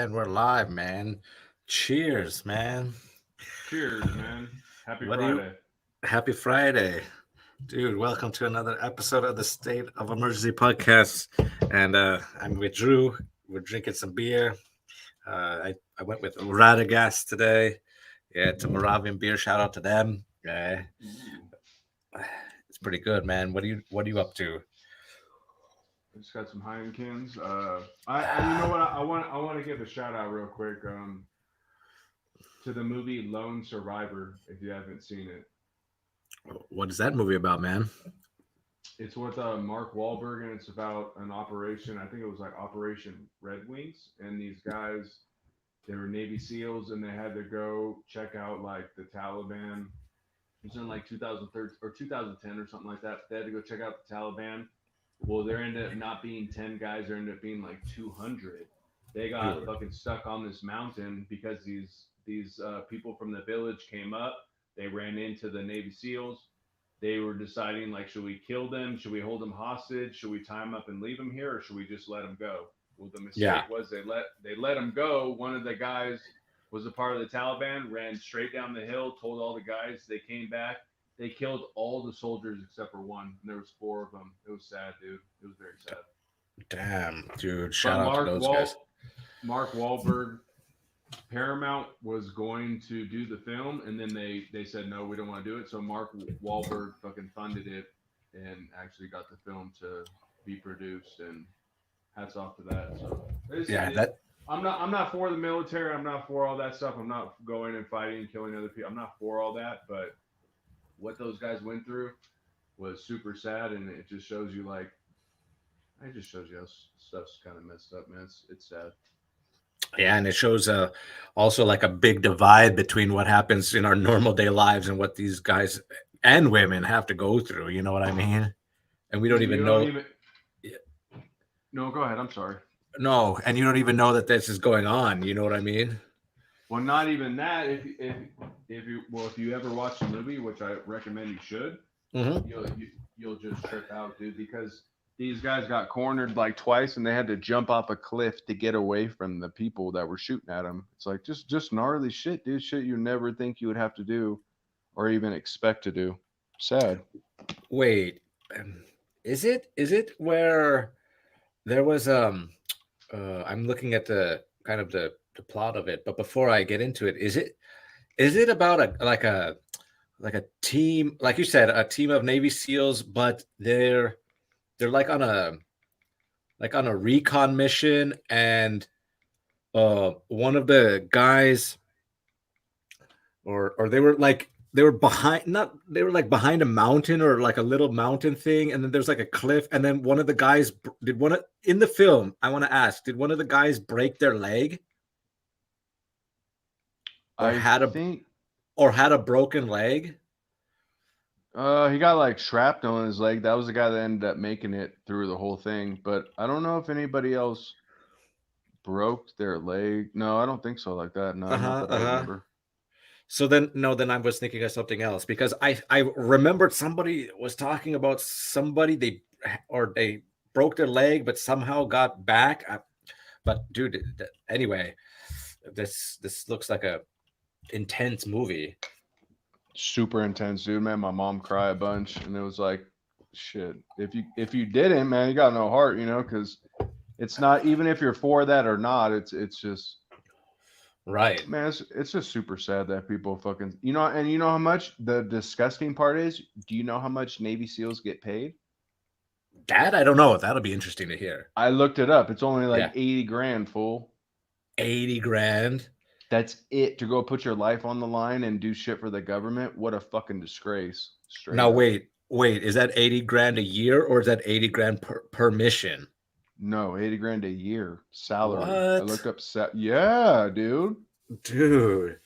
And we're live, man. Cheers, man. Cheers, man. Happy What do you Friday. Happy Friday. Dude, welcome to another episode of the State of Emergency Podcast. And I'm with Drew. We're drinking some beer. I went with Radagast today. Yeah, it's a Moravian beer. Shout out to them. Yeah, Ooh. it's pretty good, man. What are you up to? I just got some Heineken's. You know what? I want to give a shout out real quick to the movie Lone Survivor. If you haven't seen it, What is that movie about, man? it's with Mark Wahlberg, and it's about an operation. I think it was like Operation Red Wings, and these guys, they were Navy SEALs, and they had to go check out like the Taliban. It was in like 2013 or 2010 or something like that. They had to go check out the Taliban. Well, there ended up not being 10 guys. There ended up being like 200. They got Dude. fucking stuck on this mountain because these people from the village came up. They ran into the Navy SEALs. They were deciding like, should we kill them? Should we hold them hostage? Should we tie them up and leave them here, or should we just let them go? Well, the mistake Yeah. was they let them go. One of the guys was a part of the Taliban. Ran straight down the hill. Told all the guys. They came back. They killed all the soldiers except for one, and there was four of them. It was sad, dude. It was very sad. Damn, dude. But Shout out to those guys. Mark Wahlberg, Paramount was going to do the film, and then they said no, we don't want to do it. So Mark Wahlberg fucking funded it and actually got the film to be produced. And hats off to that. So Yeah, that I'm not for the military. I'm not for all that stuff. I'm not going and fighting and killing other people. I'm not for all that, but what those guys went through was super sad, and it just shows you like it just shows you how stuff's kind of messed up, man. It's sad. Yeah, and it shows also like a big divide between what happens in our normal day lives and what these guys and women have to go through. You know what I mean? And we don't And even you don't know. even no, go ahead. I'm sorry. No, and you don't even know that this is going on. You know what I mean? Well, not even that. If you ever watch the movie, which I recommend you should, Mm-hmm. you'll just trip out, dude, because these guys got cornered like twice, and they had to jump off a cliff to get away from the people that were shooting at them. It's like just gnarly shit, dude. Shit you never think you would have to do, or even expect to do. Sad. Wait, is it where there was I'm looking at the kind of the plot of it, but before I get into it, is it about a team, like you said, a team of Navy SEALs, but they're like on a recon mission, and one of the guys, or they were behind, not they were like behind a mountain or like a little mountain thing, and then there's like a cliff, and then one of the guys did one of, in the film, I want to ask, did one of the guys break their leg, or I had a think broken leg? he got like shrapnel in his leg. That was the guy that ended up making it through the whole thing. But I don't know if anybody else broke their leg. No, I don't think so like that. No, not Uh-huh, that I uh-huh. remember. So then, no, then I was thinking of something else, because I remembered somebody was talking about somebody they broke their leg but somehow got back. But dude, anyway, this looks like a intense movie. Super intense, dude. Man, my mom cried a bunch, and it was like, shit. If you didn't, man, you got no heart, because it's not, even if you're for that or not. It's just, Right. man, it's just super sad that people fucking, and you know how much the disgusting part is. Do you know how much Navy SEALs get paid? That I don't know. That'll be interesting to hear. I looked it up. It's only like Yeah. 80 grand, fool. 80 grand. That's it, to go put your life on the line and do shit for the government. What a fucking disgrace. Straight Now up. wait, is that 80 grand a year, or is that 80 grand per mission? No, 80 grand a year salary. I What? looked up yeah, dude. Dude,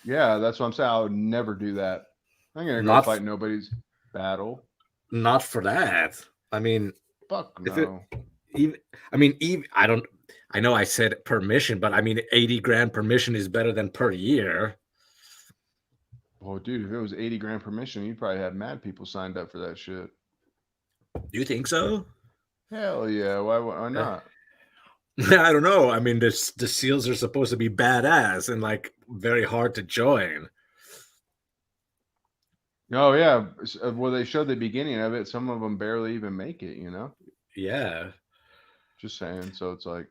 Yeah, that's what I'm saying. I would never do that. I'm gonna go not fight nobody's battle. not for that. I mean, Fuck if it no. even I mean, even I don't I know I said per mission, but I mean 80 grand per mission is better than per year. Oh, dude, if it was 80 grand per mission, you'd probably have mad people signed up for that shit. Do you think so? Hell yeah. Why Uh, not? I don't know. I mean, the SEALs are supposed to be badass and like very hard to join. Oh yeah, well they showed the beginning of it. Some of them barely even make it. Yeah, Just saying. So it's like,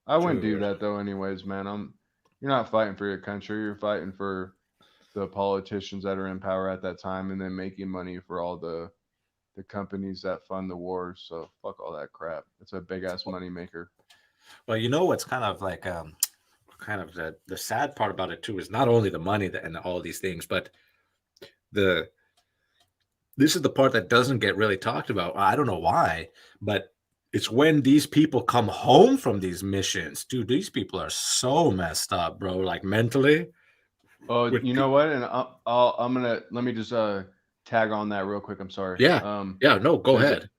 I wouldn't do dude. that though. Anyways, man, you're not fighting for your country. You're fighting for the politicians that are in power at that time, and then making money for all the companies that fund the wars. So fuck all that crap. It's a big ass money maker. Well, you know what's kind of like kind of the sad part about it too is not only the money and all these things, but the this is the part that doesn't get really talked about. I don't know why, but it's when these people come home from these missions, dude. These people are so messed up, bro. Like mentally. Oh, With you know what? And I'm gonna let me just tag on that real quick. I'm sorry. yeah, yeah. No, go There's a ahead.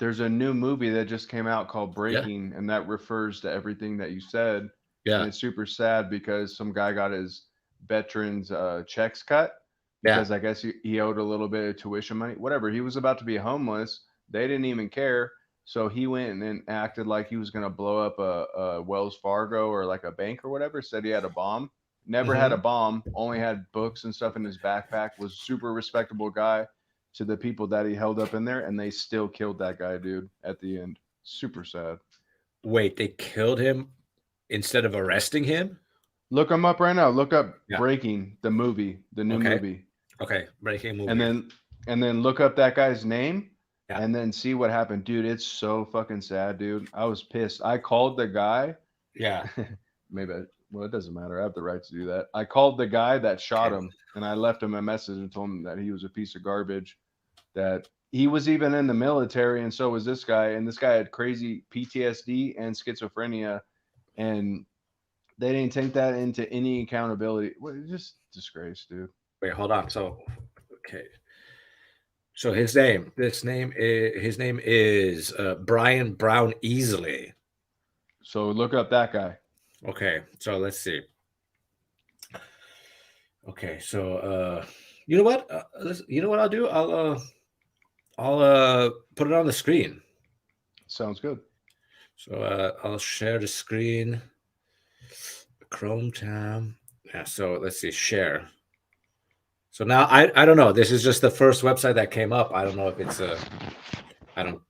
there's a new movie that just came out called Yeah, Breaking, and that refers to everything that you said. And yeah, it's super sad because some guy got his veterans checks cut yeah. because I guess he owed a little bit of tuition money. Whatever. He was about to be homeless. They didn't even care. So he went and acted like he was going to blow up a Wells Fargo or like a bank or whatever. Said he had a bomb. Never had a Hmm. bomb. Only had books and stuff in his backpack. Was a super respectable guy to the people that he held up in there, and they still killed that guy, dude, at the end. Super sad. Wait, they killed him instead of arresting him? Look him up right now. Look up Yeah. Breaking, the movie, the new Okay. movie, Okay. Breaking and movie. then look up that guy's name, Yeah. and then see what happened, dude. It's so fucking sad, dude. I was pissed. I called the guy. Yeah. Maybe well, it doesn't matter. I have the right to do that. I called the guy that shot Okay. him, and I left him a message and told him that he was a piece of garbage. That he was even in the military, and so was this guy. And this guy had crazy PTSD and schizophrenia, and they didn't take that into any accountability. Well, it's just disgrace, dude. Wait, hold on. So, okay. So his name is Brian Brown Easley. So look up that guy. Okay. So let's see. Okay. So you know what? You know what I'll do? I'll put it on the screen. Sounds good. So I'll share the screen. Chrome tab. Yeah. So let's see. Share. So now I don't know. This is just the first website that came up. I don't know if it's a I don't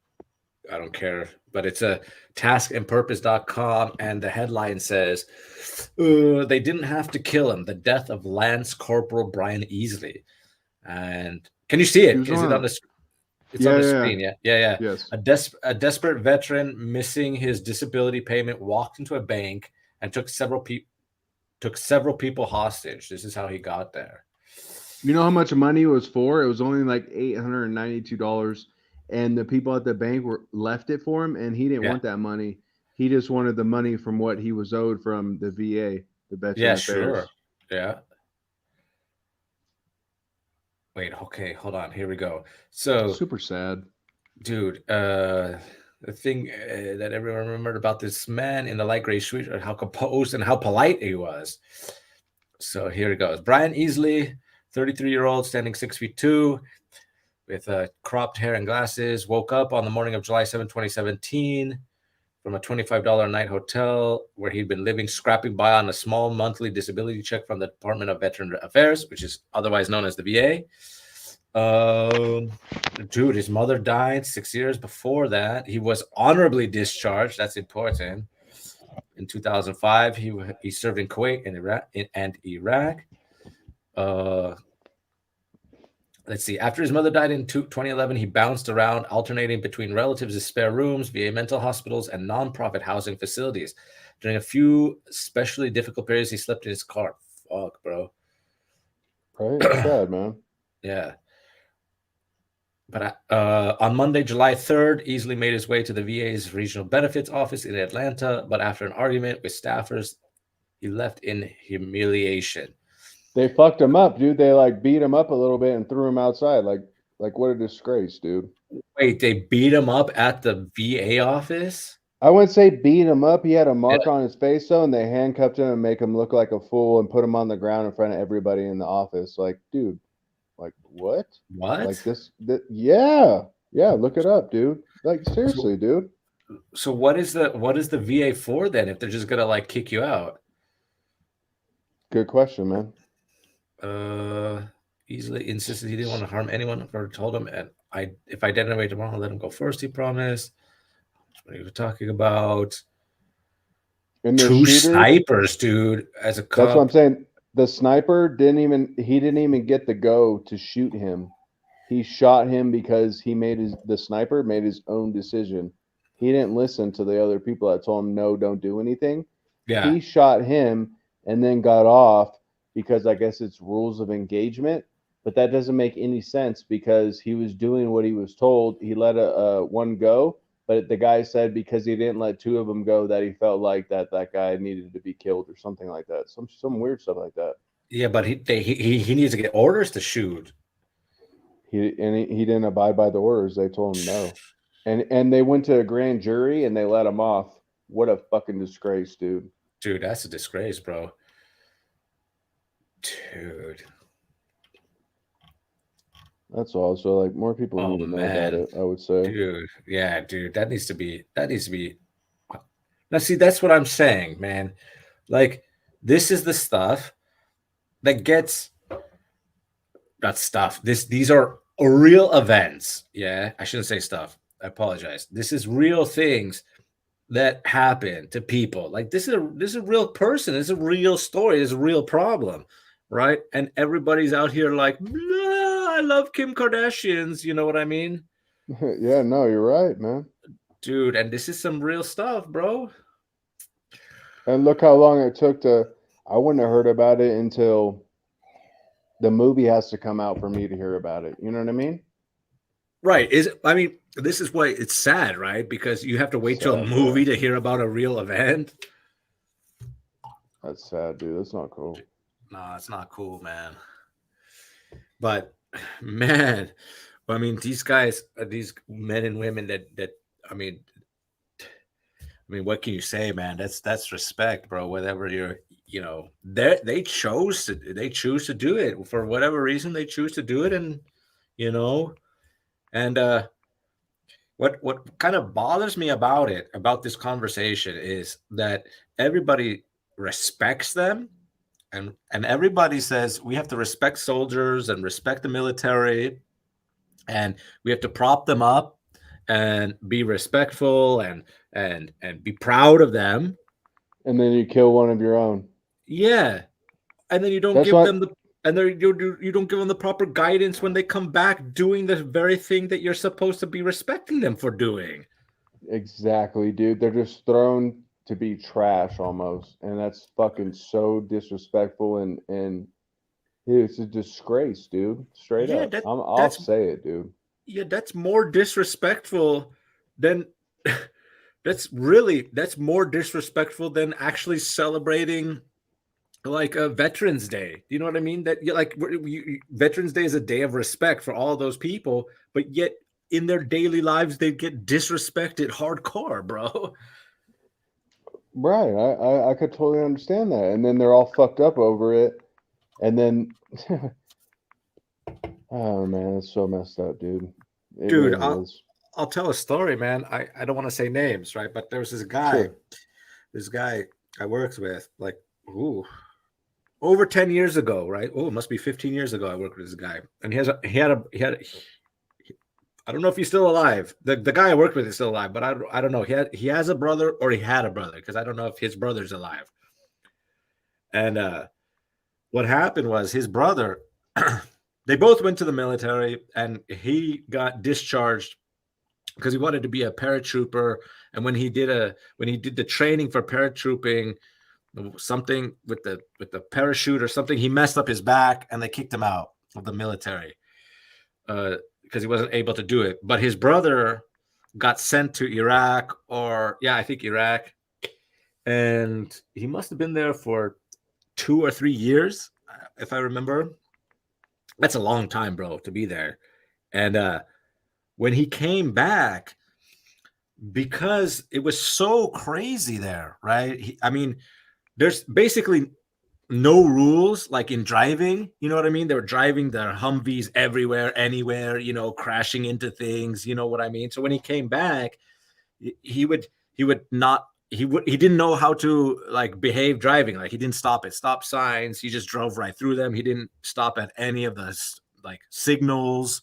I don't care, but it's a taskandpurpose.com, and the headline says they didn't have to kill him. The death of Lance Corporal Brian Easley. And can you see He it? was Is one it on of the it's on yeah, the yeah, yeah. screen? Yeah. Yeah, yeah. Yes. A desperate veteran missing his disability payment walked into a bank and took several people hostage. This is how he got there. You know how much money it was for? It was only like $892, and the people at the bank were left it for him, and he didn't Yeah. want that money. He just wanted the money from what he was owed from the VA, the Veteran Yeah, sure. Affairs. Yeah. Wait, okay, hold on. Here we go. So, Super sad. dude, the thing that everyone remembered about this man in the light gray suit, how composed and how polite he was. So here it goes. Brian Easley, 33-year-old, standing 6 feet 2, with cropped hair and glasses, woke up on the morning of July 7, 2017, from a $25 a night hotel where he'd been living, scrapping by on a small monthly disability check from the Department of Veteran Affairs, which is otherwise known as the VA. Dude, his mother died 6 years before that. He was honorably discharged. That's important. In 2005, he served in Kuwait and Iraq. Uh, let's see. After his mother died in 2011, he bounced around, alternating between relatives' spare rooms, VA mental hospitals, and nonprofit housing facilities. During a few especially difficult periods, he slept in his car. Fuck, bro. Right? Sad, man. Yeah. But on Monday, July 3rd, Easley made his way to the VA's regional benefits office in Atlanta. But after an argument with staffers, he left in humiliation. They fucked him up, dude. They like beat him up a little bit and threw him outside. Like what a disgrace, dude. Wait, they beat him up at the VA office? I wouldn't say beat him up. He had a Yeah. mark on his face though, and they handcuffed him and make him look like a fool and put him on the ground in front of everybody in the office. Like, dude, like what? Like What? this yeah. Yeah, look it up, dude. Like So, seriously, dude. So what is the VA for then if they're just gonna like kick you out? Good question, man. Uh, Easily insisted he didn't want to harm anyone or told him, and if I detonate tomorrow, I'll let him go first. He promised. What are you talking about? And the Two shooter, snipers, dude, as a that's what I'm cop. saying. The sniper didn't even get the go to shoot him. He shot him because the sniper made his own decision. He didn't listen to the other people that told him no, don't do anything. Yeah, He shot him and then got off because I guess it's rules of engagement, but that doesn't make any sense because he was doing what he was told. He let a one go, but the guy said because he didn't let two of them go that he felt like that guy needed to be killed or something like that. Some weird stuff like that. yeah, but he needs to get orders to shoot. He didn't abide by the orders. They told him no, and they went to a grand jury and they let him off. What a fucking disgrace, dude. Dude, that's a disgrace, bro. Dude. That's all. So like more people Oh need to know about man. it. I would say. Dude. Yeah, dude. That needs to be now see, that's what I'm saying, man. Like, this is the stuff that gets not stuff. These are real events. Yeah. I shouldn't say stuff. I apologize. This is real things that happen to people. Like this is a real person. It's a real story. It's a real problem, right? And everybody's out here like, "Nah, I love Kim Kardashians." You know what I mean, Yeah, no, you're right, man. dude? And this is some real stuff, bro. And look how long it took to. I wouldn't have heard about it until the movie has to come out for me to hear about it. You know what I mean? Right? I mean, this is why it's sad, right? Because you have to wait till a Sad, movie yeah. to hear about a real event. That's sad, dude. That's not cool. No, it's not cool, man. But man, I mean, these guys, these men and women that I mean, what can you say, man? That's respect, bro. Whatever you're, they choose to do it for whatever reason. They choose to do it, and you know, and what kind of bothers me about this conversation is that everybody respects them, and everybody says we have to respect soldiers and respect the military, and we have to prop them up and be respectful and be proud of them. And then you kill one of your own. Yeah, and then you don't That's give what them the and then you don't give them the proper guidance when they come back doing the very thing that you're supposed to be respecting them for doing. exactly, dude. They're just thrown to be trash almost, and that's fucking so disrespectful and dude, it's a disgrace, dude. Straight Yeah, up. that I'll that's say it, dude. yeah, that's more disrespectful than that's more disrespectful than actually celebrating like a Veterans Day. You know what I mean? That Veterans Day is a day of respect for all those people, but yet in their daily lives they get disrespected hardcore, bro. Right. I could totally understand that. And then they're all fucked up over it. And then oh man, it's so messed up, dude. It Dude, really I'll is. I'll tell a story, man. I don't want to say names, right? But there was Sure. this guy I worked with, like, ooh, over 10 years ago, right? Oh, it must be 15 years ago I worked with this guy. And I don't know if he's still alive. The guy I worked with is still alive, but I don't know. He has a brother, or he had a brother, because I don't know if his brother's alive. And what happened was his brother, they both went to the military, and he got discharged because he wanted to be a paratrooper. And when he did the training for paratrooping, something with the parachute or something, he messed up his back, and they kicked him out of the military because he wasn't able to do it. But his brother got sent to Iraq, or yeah, I think Iraq, and he must have been there for 2 or 3 years, if I remember. That's a long time, bro, to be there. And when he came back, because it was so crazy there, right? I mean, there's basically no rules like in driving. You know what I mean? They were driving their Humvees everywhere, anywhere, crashing into things. You know what I mean? So when he came back, he would not he didn't know how to like behave driving. Like he didn't stop at stop signs. He just drove right through them. He didn't stop at any of the like signals.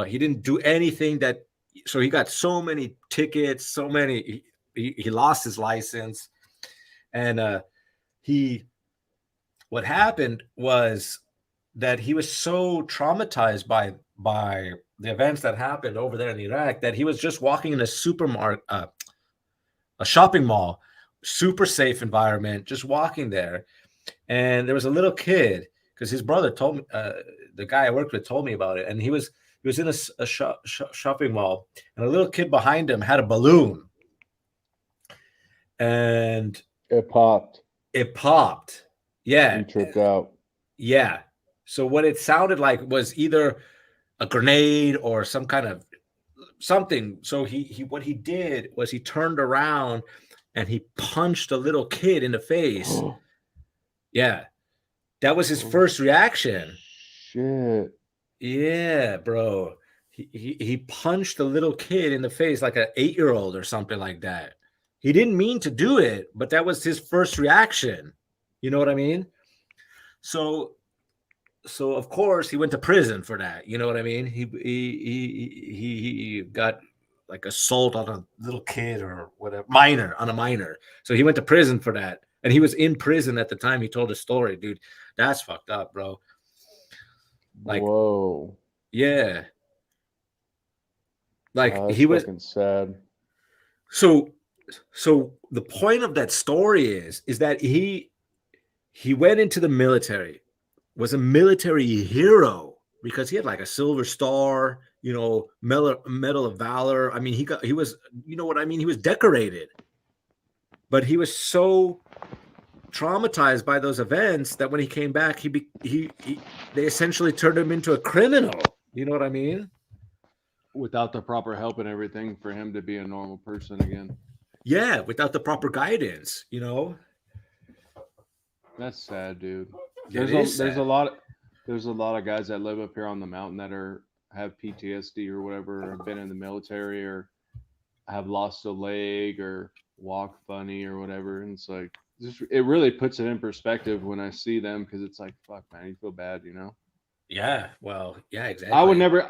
He didn't do anything that. So he got so many tickets. So many. He lost his license, and he. What happened was that he was so traumatized by the events that happened over there in Iraq that he was just walking in a supermarket, a shopping mall, super safe environment, just walking there. And there was a little kid, because his brother told me, the guy I worked with told me about it. And he was in a shopping mall, and a little kid behind him had a balloon. And It popped. Yeah. He tripped out. Yeah. So what it sounded like was either a grenade or some kind of something. So he what he did was he turned around and he punched a little kid in the face. Yeah. That was his first reaction. Shit. Yeah, bro. He punched a little kid in the face, like an 8-year-old or something like that. He didn't mean to do it, but that was his first reaction. You know what I mean? So of course he went to prison for that. You know what I mean? He got like assault on a little kid or whatever, on a minor. So he went to prison for that, and he was in prison at the time he told his story, dude. That's fucked up, bro. Like, whoa, yeah, like that's he was fucking sad. So the point of that story is that he went into the military, was a military hero because he had like a Silver Star, you know, Medal of Valor. I mean, he was, you know what I mean? He was decorated, but he was so traumatized by those events that when he came back, they essentially turned him into a criminal. You know what I mean? Without the proper help and everything for him to be a normal person again. Yeah, without the proper guidance, you know. That's sad, dude. There's a lot of guys that live up here on the mountain that have PTSD or whatever, or have been in the military, or have lost a leg or walk funny or whatever. And it's like, it really puts it in perspective when I see them, because it's like, fuck, man, you feel bad, you know? Yeah, well, yeah, exactly.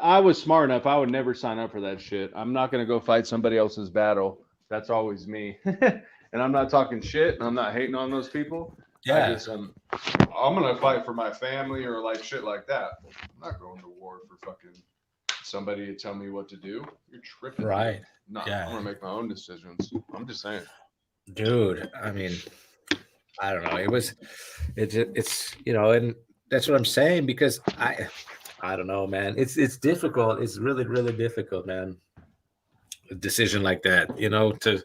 I was smart enough. I would never sign up for that shit. I'm not going to go fight somebody else's battle. That's always me. And I'm not talking shit, and I'm not hating on those people. Yeah. I'm going to fight for my family or like shit like that. I'm not going to war for fucking somebody to tell me what to do. You're tripping. Right. No, Yeah. I'm going to make my own decisions. I'm just saying. Dude, I mean, I don't know. It's you know, and that's what I'm saying, because I don't know, man. It's difficult. It's really, really difficult, man. A decision like that, you know, to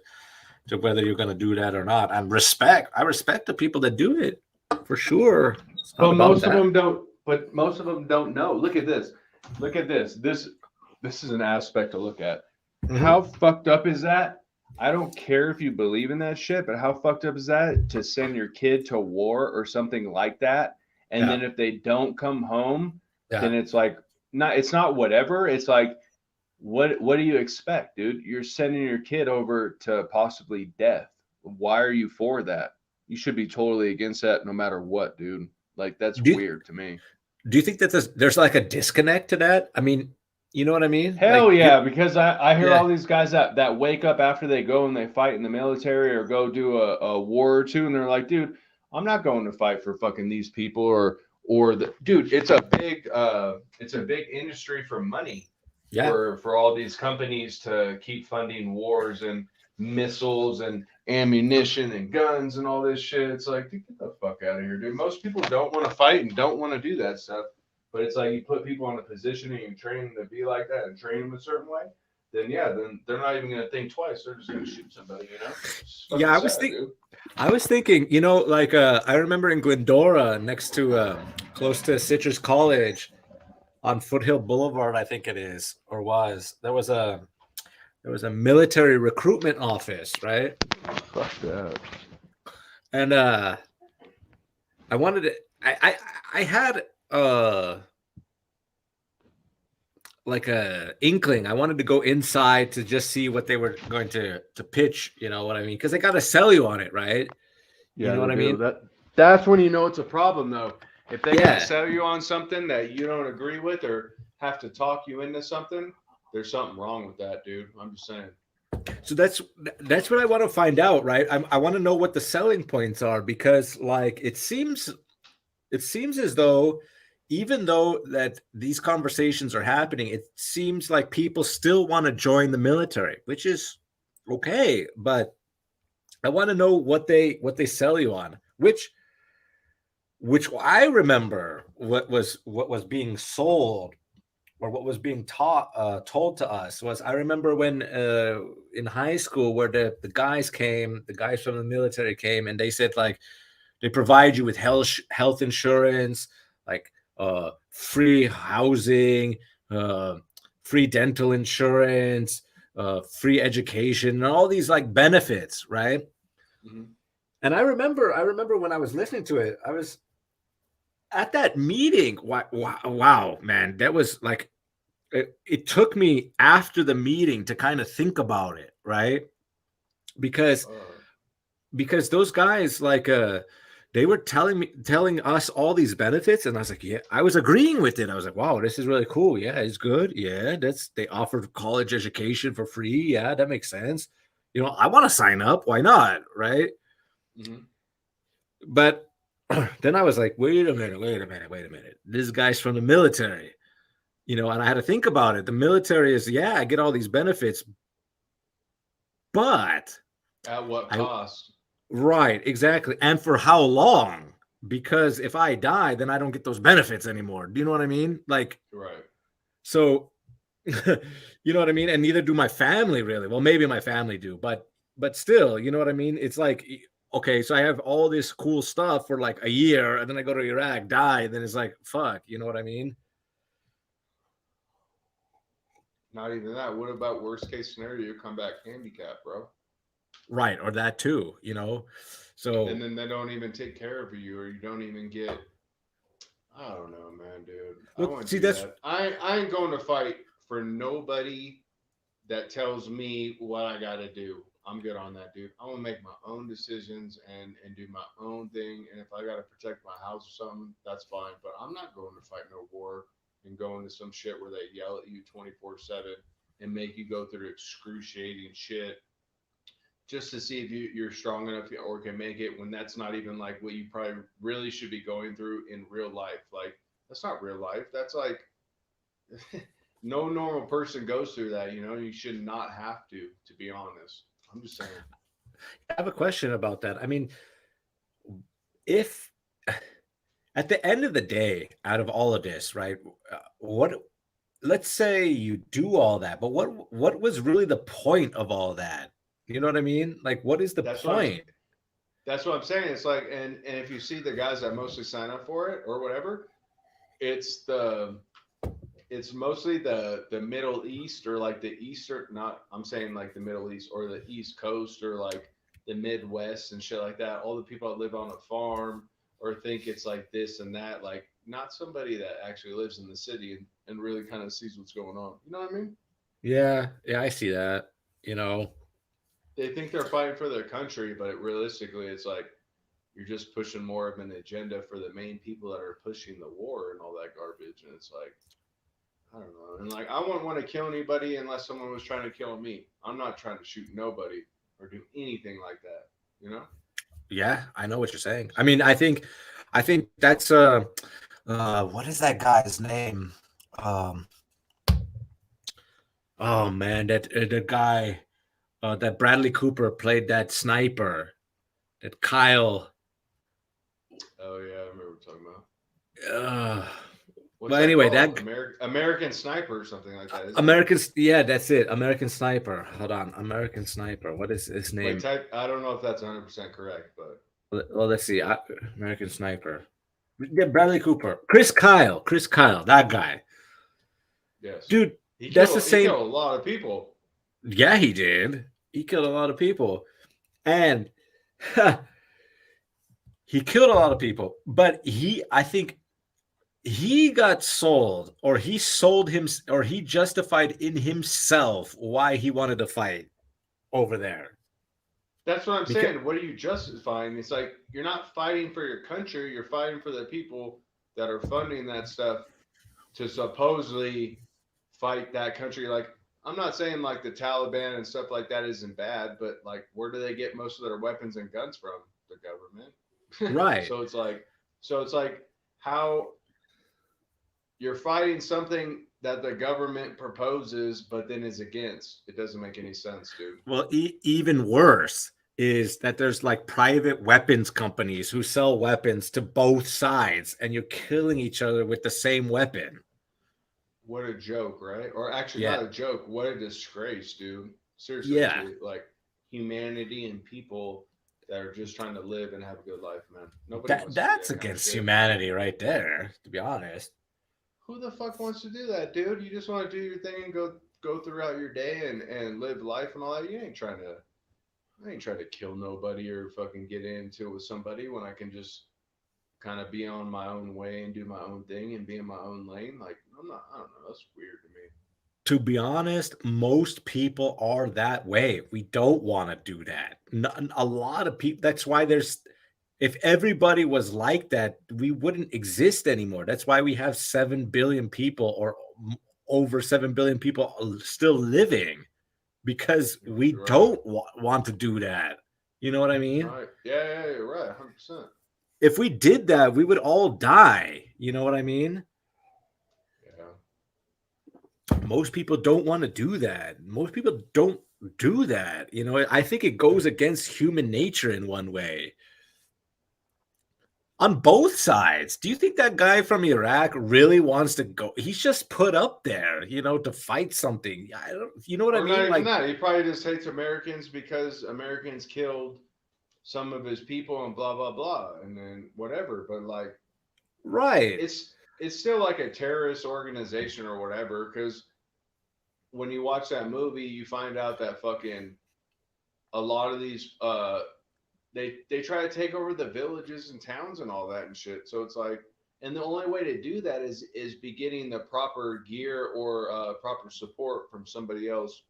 whether you're going to do that or not. I respect the people that do it, for sure. But most of them don't. But most of them don't know. Look at this. This is an aspect to look at. Mm-hmm. How fucked up is that? I don't care if you believe in that shit, but how fucked up is that to send your kid to war or something like that? And then if they don't come home, then it's like, it's not whatever. It's like, what do you expect, dude? You're sending your kid over to possibly death. Why are you for that? You should be totally against that no matter what, dude. Like, that's weird to me. Do you think that there's like a disconnect to that? I mean, you know what I mean? Hell like, yeah, because I hear all these guys that wake up after they go and they fight in the military or go do a war or two, and they're like, dude, I'm not going to fight for fucking these people or dude, it's a big industry for money. Yeah. For all these companies to keep funding wars and missiles and ammunition and guns and all this shit. It's like, dude, get the fuck out of here, dude. Most people don't want to fight and don't want to do that stuff. But it's like, you put people in a position and you train them to be like that and train them a certain way, then they're not even going to think twice. They're just going to shoot somebody, you know? Yeah, I was thinking, you know, like I remember in Glendora, next to close to Citrus College, on Foothill Boulevard, I think it is, or was, there was a military recruitment office, right? Fuck that. And I wanted to, I had like a inkling. I wanted to go inside to just see what they were going to pitch. You know what I mean? Because they got to sell you on it, right? You Yeah, know they what I do. mean? That's when you know it's a problem, though. If they got to Yeah. sell you on something that you don't agree with or have to talk you into something, there's something wrong with that, dude. I'm just saying. So that's what I want to find out, right? I want to know what the selling points are because, like, it seems as though even though that these conversations are happening, it seems like people still want to join the military, which is okay, but I want to know what they sell you on, which I remember what was being sold or what was being told to us was I remember when in high school where the guys came, the guys from the military came and they said like they provide you with health insurance, like free housing, uh, free dental insurance, free education, and all these like benefits, right? Mm-hmm. And I remember when I was listening to it, I was at that meeting. Wow, man, that was like it took me after the meeting to kind of think about it, right? Because those guys like they were telling us all these benefits and I was like, yeah, I was agreeing with it. I was like, wow, this is really cool. Yeah, it's good. Yeah, they offer college education for free. Yeah, that makes sense. You know, I want to sign up. Why not? Right? Mm-hmm. But then I was like, wait a minute. This guy's from the military, you know, and I had to think about it. The military is, yeah, I get all these benefits, but At what cost? Right, exactly. And for how long? Because if I die, then I don't get those benefits anymore. Do you know what I mean? Like, Right. so you know what I mean? And neither do my family really. Well, maybe my family do, but still, you know what I mean? It's like, okay, so I have all this cool stuff for like a year, and then I go to Iraq, die, and then it's like, fuck, you know what I mean? Not even that. What about worst case scenario? You come back handicapped, bro. Right, or that too, you know. So And then they don't even take care of you, or you don't even get. I don't know, man, dude. I well, wouldn't see, do that's that. I ain't going to fight for nobody that tells me what I got to do. I'm good on that, dude. I'm gonna make my own decisions and do my own thing. And if I gotta protect my house or something, that's fine. But I'm not going to fight no war and go into some shit where they yell at you 24/7 and make you go through excruciating shit just to see if you're strong enough or can make it when that's not even like what you probably really should be going through in real life. Like that's not real life. That's like no normal person goes through that. You know, you should not have to be honest. I'm just saying. I have a question about that. I mean, if at the end of the day, out of all of this, right? What let's say you do all that, but what was really the point of all that? You know what I mean? Like, what is the That's what I'm point? that's what I'm saying. It's like and if you see the guys that mostly sign up for it or whatever, it's the it's mostly the Middle East or like the Eastern, not I'm saying like the Middle East or the East Coast or like the Midwest and shit like that. All the people that live on a farm or think it's like this and that, like not somebody that actually lives in the city and really kind of sees what's going on. You know what I mean? Yeah, yeah, I see that. You know, They think they're fighting for their country, but realistically, it's like you're just pushing more of an agenda for the main people that are pushing the war and all that garbage. And it's like, I don't know. And like, I wouldn't want to kill anybody unless someone was trying to kill me. I'm not trying to shoot nobody or do anything like that. You know? yeah, I know what you're saying. I mean, I think that's what is that guy's name? Um, oh man, that the guy that Bradley Cooper played that sniper, that Kyle. Oh yeah, I remember talking about. Uh, What's well, that anyway, called? that American Sniper or something like that, isn't it? American, yeah, that's it. American Sniper. Hold on, American Sniper. What is his Wait, name? type. I don't know if that's 100% correct, but Well, let's see. American Sniper. Yeah, Bradley Cooper. Chris Kyle. That guy. yes, Dude, he that's the killed he same. killed a lot of people. Yeah, he did. He killed a lot of people. And he killed a lot of people. But I think he got sold, or he sold him, or he justified in himself why he wanted to fight over there. That's what I'm Because saying. What are you justifying? It's like you're not fighting for your country. You're fighting for the people that are funding that stuff to supposedly fight that country. Like, I'm not saying like the Taliban and stuff like that isn't bad, but like, where do they get most of their weapons and guns from? The government. right. So it's like how you're fighting something that the government proposes, but then is against. It doesn't make any sense, dude. Well, even worse is that there's like private weapons companies who sell weapons to both sides, and you're killing each other with the same weapon. What a joke, right? Or actually, Yeah. not a joke. What a disgrace, dude. Seriously, Yeah. to like humanity and people that are just trying to live and have a good life, man. Nobody wants That's to do that kind of against shit. humanity right there, to be honest. Who the fuck wants to do that, dude? You just want to do your thing and go throughout your day and live life and all that. I ain't trying to kill nobody or fucking get into it with somebody when I can just kind of be on my own way and do my own thing and be in my own lane. Like, I don't know. That's weird to me. To be honest, most people are that way. We don't want to do that. A lot of people, that's why if everybody was like that, we wouldn't exist anymore. That's why we have 7 billion people, or over 7 billion people still living, because we Right. don't want to do that. You know what I mean? Right. Yeah, you're right. 100%. If we did that, we would all die. You know what I mean? Yeah. Most people don't want to do that. Most people don't do that. You know, I think it goes against human nature in one way. On both sides. Do you think that guy from Iraq really wants to go? He's just put up there, to fight something. I don't, you know what I Or mean? not even Like, that. He probably just hates Americans because Americans killed some of his people and blah blah blah, and then whatever. But like, right. it's still like a terrorist organization or whatever. Because when you watch that movie, you find out that fucking a lot of these they try to take over the villages and towns and all that and shit. So it's like, and the only way to do that is be getting the proper gear or proper support from somebody else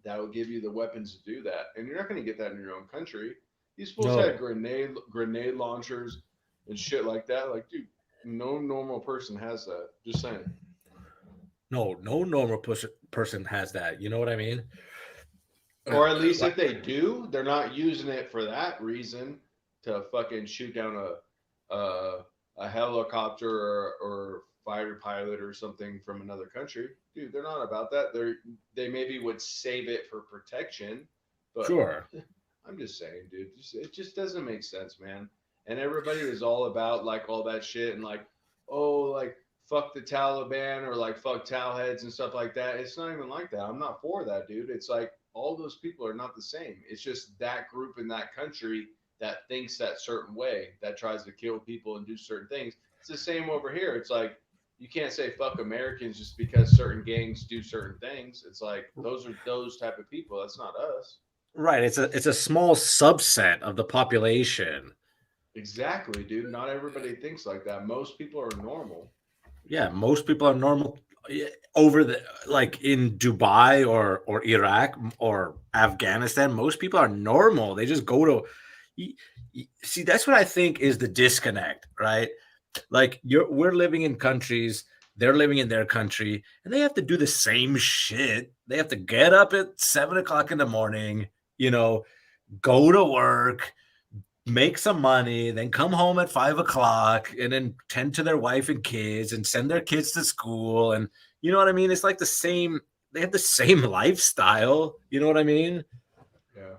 that will give you the weapons to do that. And you're not going to get that in your own country. These fools No. had grenade launchers and shit like that. Like, dude, no normal person has that. Just saying. No normal person has that. You know what I mean? Or at least if they do, they're not using it for that reason to fucking shoot down a helicopter or fighter pilot or something from another country. Dude, they're not about that. They maybe would save it for protection, but Sure. I'm just saying, dude, it just doesn't make sense, man. And everybody is all about like all that shit and like, oh, like fuck the Taliban or like fuck Talheads and stuff like that. It's not even like that. I'm not for that, dude. It's like all those people are not the same. It's just that group in that country that thinks that certain way, that tries to kill people and do certain things. It's the same over here. It's like you can't say fuck Americans just because certain gangs do certain things. It's like those are those type of people. That's not us. Right. It's a small subset of the population. Exactly, dude. Not everybody thinks like that. Most people are normal. Yeah, most people are normal over the, like in Dubai or Iraq or Afghanistan. Most people are normal. They just go to see, that's what I think is the disconnect, right? Like we're living in countries, they're living in their country, and they have to do the same shit. They have to get up at 7 o'clock in the morning, go to work, make some money, then come home at 5 o'clock, and then tend to their wife and kids and send their kids to school. And you know what I mean? It's like the same, they have the same lifestyle. You know what I mean? Yeah.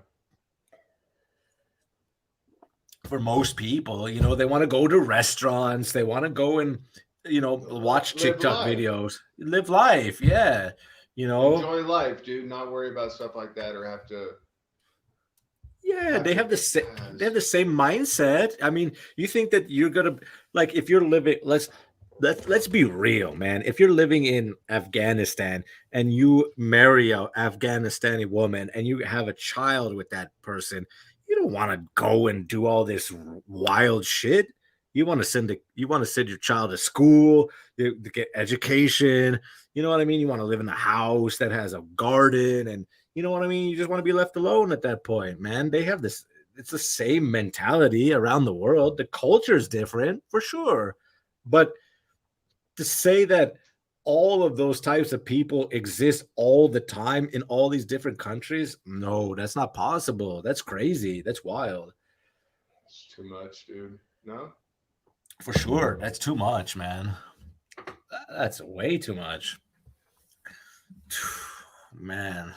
For most people, they want to go to restaurants. They want to go and, watch TikTok videos, live life. Yeah. Enjoy life, dude. Not worry about stuff like that or have to. Yeah, they have the same mindset. I mean, you think that you're gonna, like, if you're living, let's be real, man. If you're living in Afghanistan and you marry a Afghanistani woman and you have a child with that person, you don't want to go and do all this wild shit. You want to send your child to school, to get education. You know what I mean? You want to live in a house that has a garden, and you know what I mean? You just want to be left alone at that point, man. They have this, it's the same mentality around the world. The culture is different for sure. But to say that all of those types of people exist all the time in all these different countries, no, that's not possible. That's crazy. That's wild. It's too much, dude. No? For sure. That's too much, man. That's way too much. Man.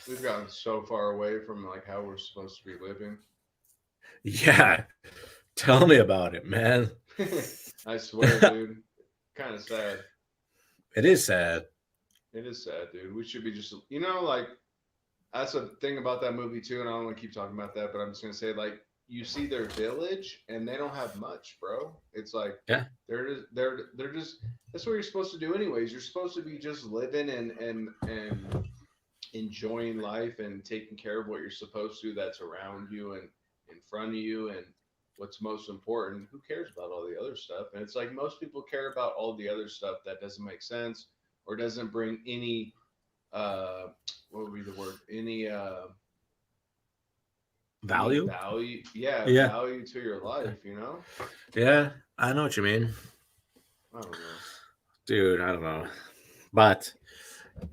We've gotten so far away from like how we're supposed to be living. Yeah. Tell me about it, man. I swear, dude. Kind of sad. It is sad. It is sad, dude. We should be just, like, that's a thing about that movie too. And I don't want to keep talking about that, but I'm just gonna say, like, you see their village and they don't have much, bro. It's like, yeah, they're just that's what you're supposed to do anyways. You're supposed to be just living and enjoying life and taking care of what you're supposed to, that's around you and in front of you, and what's most important. Who cares about all the other stuff? And it's like most people care about all the other stuff that doesn't make sense or doesn't bring any what would be the word, any value. Yeah, Yeah. value to your life, Yeah, I know what you mean. I don't know, dude. I don't know, but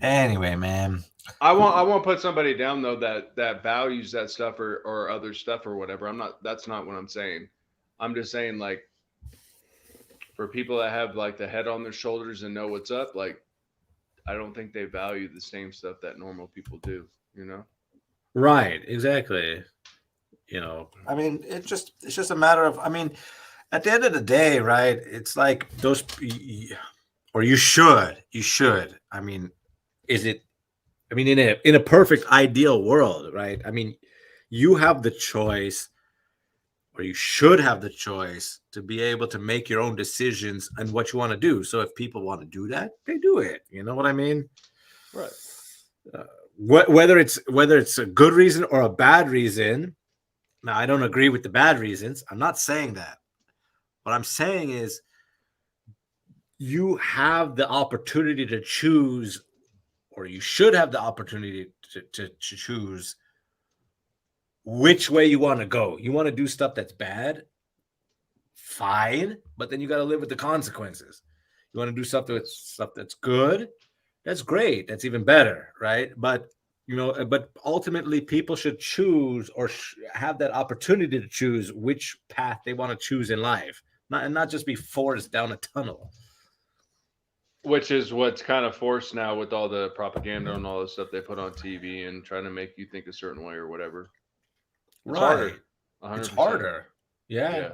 anyway, man, I won't put somebody down though that values that stuff or other stuff or whatever. That's not what I'm saying. I'm just saying, like, for people that have like the head on their shoulders and know what's up, like, I don't think they value the same stuff that normal people do, Right, exactly. I mean, it's just a matter of, I mean, at the end of the day, right? It's like those, or you should. I mean, in a perfect ideal world, right? I mean, you have the choice, or you should have the choice to be able to make your own decisions and what you want to do. So if people want to do that, they do it. You know what I mean? Right. Whether it's a good reason or a bad reason. Now, I don't agree with the bad reasons. I'm not saying that. What I'm saying is you have the opportunity to choose, or you should have the opportunity to choose which way you want to go. You want to do stuff that's bad? Fine. But then you got to live with the consequences. You want to do stuff that's good? That's great. That's even better, right? But but ultimately people should choose or have that opportunity to choose which path they want to choose in life, not just be forced down a tunnel. Which is what's kind of forced now with all the propaganda and all the stuff they put on TV and trying to make you think a certain way or whatever. It's harder. 100%. It's harder. Yeah,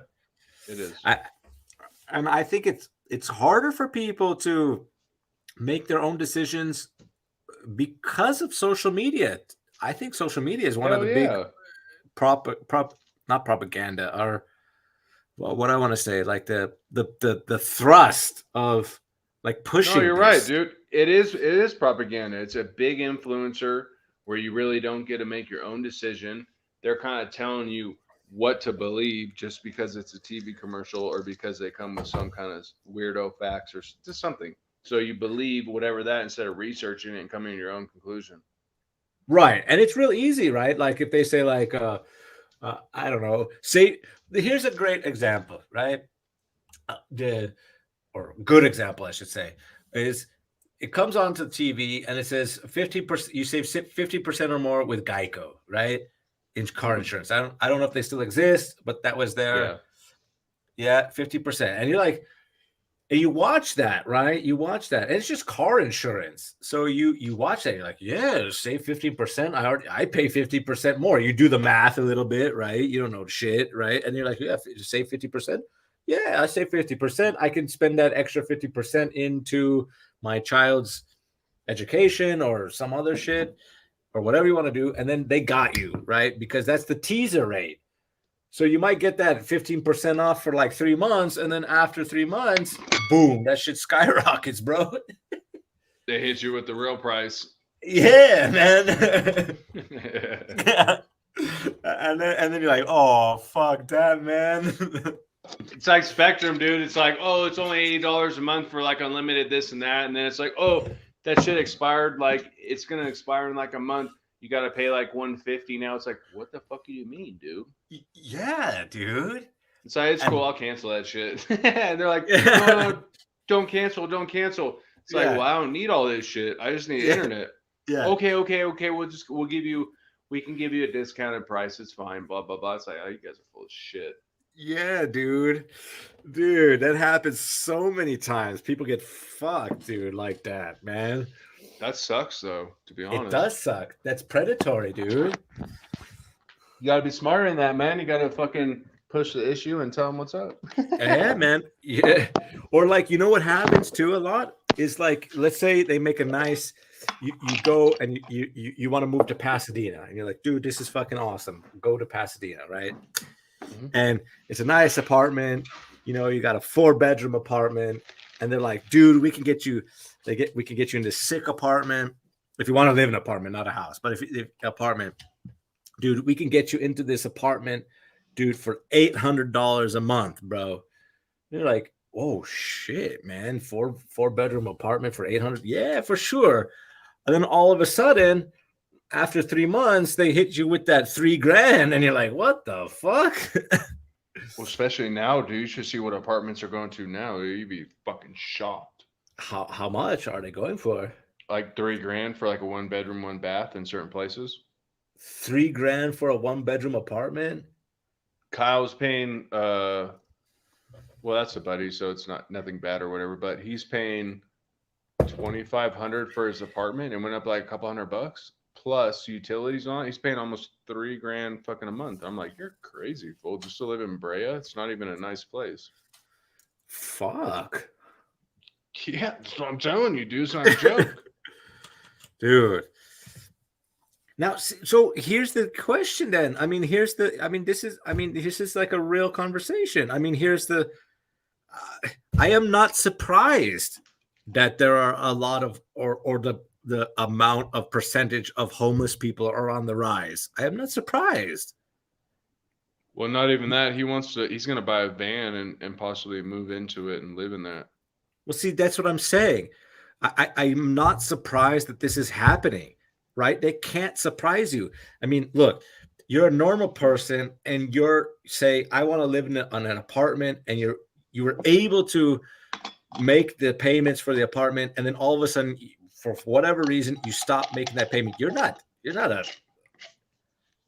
it is. I think it's harder for people to make their own decisions because of social media. I think social media is one of the big not propaganda, or what I want to say, like the thrust of like pushing. No, you're right, dude. It is propaganda. It's a big influencer where you really don't get to make your own decision. They're kind of telling you what to believe just because it's a TV commercial or because they come with some kind of weirdo facts or just something. So you believe whatever that instead of researching it and coming to your own conclusion. Right. And it's real easy, right? Like if they say like, I don't know, say, here's a great example, right? Or good example, I should say, is it comes onto the TV and it says 50%, you save 50% or more with Geico, right? In car insurance. I don't know if they still exist, but that was there. Yeah, 50%. And you're like, and you watch that, right? You watch that. And it's just car insurance. So you watch that. You're like, yeah, save 15%. I pay 50% more. You do the math a little bit, right? You don't know shit, right? And you're like, yeah, save 50%. Yeah, I save 50%. I can spend that extra 50% into my child's education or some other shit or whatever you want to do. And then they got you, right? Because that's the teaser rate. So you might get that 15% off for like 3 months. And then after 3 months, boom, that shit skyrockets, bro. They hit you with the real price. Yeah, man. Yeah. And then you're like, oh, fuck that, man. It's like Spectrum, dude. It's like, oh, it's only $80 a month for like unlimited this and that, and then it's like, oh, that shit expired. Like it's gonna expire in like a month. You got to pay like $150 now. It's like, what the fuck do you mean, dude? Yeah, dude. It's like, it's cool. I'll cancel that shit. And they're like, no, don't cancel. It's like, well, I don't need all this shit. I just need internet. Yeah. Okay. We can give you a discounted price. It's fine. Blah, blah, blah. It's like, oh, you guys are full of shit. Yeah, dude, that happens so many times. People get fucked, dude, like that, man. That sucks, though, to be honest. It does suck. That's predatory, dude. You got to be smarter than that, man. You got to fucking push the issue and tell them what's up. Yeah, man. Yeah. Or like, you know what happens too a lot is like, let's say they make a nice, you go and you want to move to Pasadena and you're like, dude, this is fucking awesome. Go to Pasadena, right? Mm-hmm. And it's a nice apartment. You know, you got a 4-bedroom apartment and they're like, dude, we can get you in this sick apartment. If you want to live in an apartment, not a house, but if apartment, dude, we can get you into this apartment, dude, for $800 a month, bro. You're like, oh shit, man, 4-bedroom apartment for $800. Yeah, for sure. And then all of a sudden, after 3 months, they hit you with that $3,000, and you're like, what the fuck? Well, especially now, dude, you should see what apartments are going to now. You'd be fucking shocked. How much are they going for? Like $3,000 for like a 1-bedroom, 1-bath in certain places. $3,000 for a 1-bedroom apartment? Kyle's paying well, that's a buddy, so it's nothing bad or whatever, but he's paying $2,500 for his apartment and went up like a couple $100 plus utilities on it. He's paying almost $3,000 fucking a month. I'm like, you're crazy, fool. Just to live in Brea, it's not even a nice place. Fuck. Yeah, that's what I'm telling you, dude. It's not a joke. Dude. Now, so here's the question then. This is like a real conversation. I mean, I am not surprised that there are a lot of, or the amount of percentage of homeless people are on the rise. I am not surprised. Well, not even that. He's going to buy a van and possibly move into it and live in that. Well, see, that's what I'm saying. I'm not surprised that this is happening. Right? They can't surprise you. I mean, look, you're a normal person and you're say, I want to live in an apartment, and you were able to make the payments for the apartment, and then all of a sudden, for whatever reason, you stop making that payment. You're not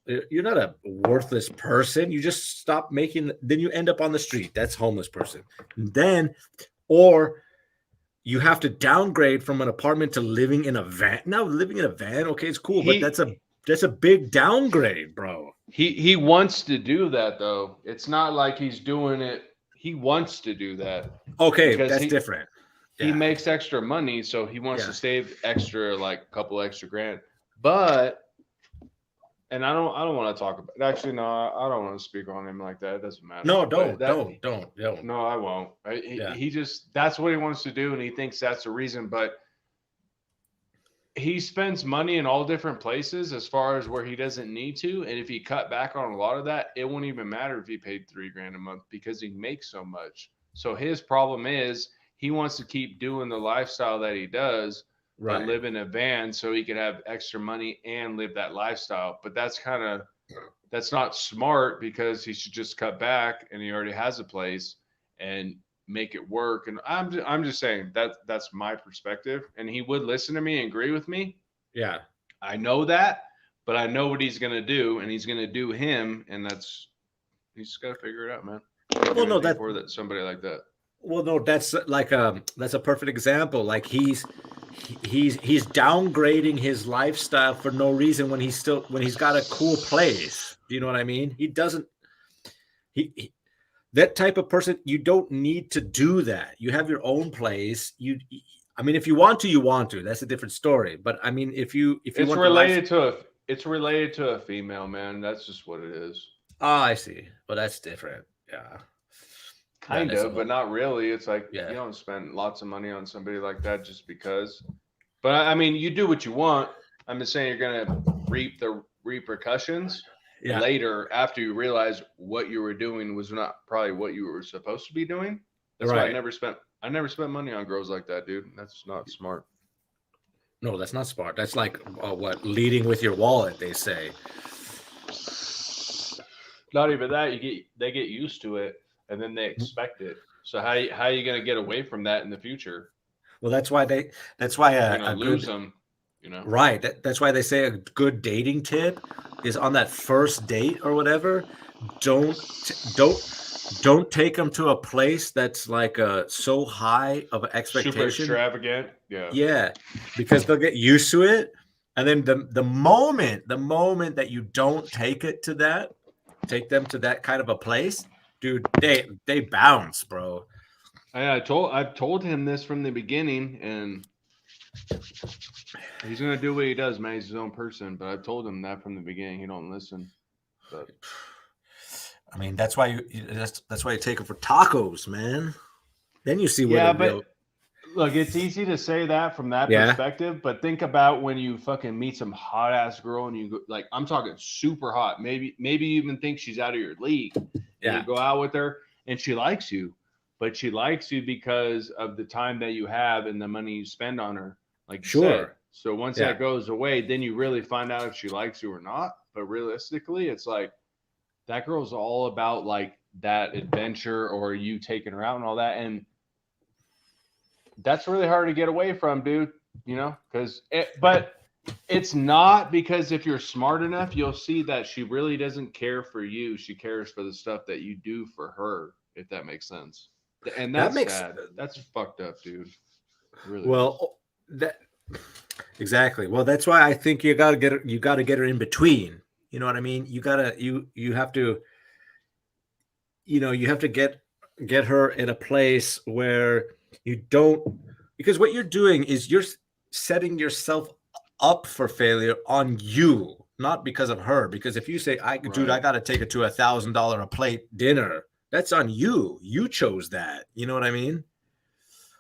a worthless person. You just stop making, then you end up on the street. That's homeless person. And then, or you have to downgrade from an apartment to living in a van. Now, living in a van, okay, it's cool, but that's a big downgrade, bro. He wants to do that, though. It's not like he's doing it. He wants to do that. Okay, that's different. Yeah. He makes extra money, so he wants to save extra, like a couple extra grand. But, and I don't want to talk about it. Actually, no, I don't want to speak on him like that. It doesn't matter. No, don't. No, I won't. He just, that's what he wants to do, and he thinks that's the reason. But he spends money in all different places as far as where he doesn't need to. And if he cut back on a lot of that, it won't even matter if he paid $3,000 a month because he makes so much. So his problem is he wants to keep doing the lifestyle that he does. Right. But live in a van so he could have extra money and live that lifestyle. But that's not smart, because he should just cut back, and he already has a place, and make it work. And I'm just saying that's my perspective, and he would listen to me and agree with me. Yeah, I know that, but I know what he's gonna do, and he's gonna do him, and he's just gotta figure it out, man. Well, no, that's for that somebody like that. Well, no, that's like that's a perfect example. Like he's downgrading his lifestyle for no reason when he's got a cool place. Do you know what I mean? He doesn't. He that type of person, you don't need to do that. You have your own place. If you want to, you want to. That's a different story. But I mean, if you it's related to a female, man. That's just what it is. Oh, I see. But that's different. Yeah. Kind of, but not really. It's like you don't spend lots of money on somebody like that just because. But I mean, you do what you want. I'm just saying you're gonna reap the repercussions. Yeah. later after you realize what you were doing was not probably what you were supposed to be doing. That's why Right. I never spent money on girls like that, dude. That's not smart. No, that's not smart. That's like what leading with your wallet, they say. Not even that. They get used to it and then they expect it. So how are you gonna get away from that in the future? Well, that's why You're gonna a lose good them, you know. right. That's why they say a good dating tip is on that first date or whatever. Don't don't take them to a place that's like so high of an Super expectation. extravagant. Yeah. Yeah, because they'll get used to it, and then the moment that you don't take them to that kind of a place, dude, they bounce, bro. I've told him this from the beginning, and he's gonna do what he does, man. He's his own person. But I've told him that from the beginning. He don't listen. But I mean, that's why that's why you take them for tacos, man. Then you see where yeah, the real. look, it's easy to say that from that Yeah. perspective. But think about when you fucking meet some hot ass girl and you go, like, I'm talking super hot. Maybe you even think she's out of your league. And Yeah. you go out with her and she likes you, but she likes you because of the time that you have and the money you spend on her. Like you said. Sure. So once Yeah. that goes away, then you really find out if she likes you or not. But realistically, it's like that girl's all about like that adventure or you taking her out and all that. And that's really hard to get away from, dude. You know, but it's not, because if you're smart enough, you'll see that she really doesn't care for you. She cares for the stuff that you do for her, if that makes sense. And that's sad. That's fucked up, dude. Really. Well, that exactly. Well, that's why I think you gotta get her in between. You know what I mean? You have to you have to get her in a place where you don't, because what you're doing is you're setting yourself up for failure on you, not because of her. Because if you say, dude, I got to take her to $1,000 a plate dinner, that's on you. You chose that. You know what I mean?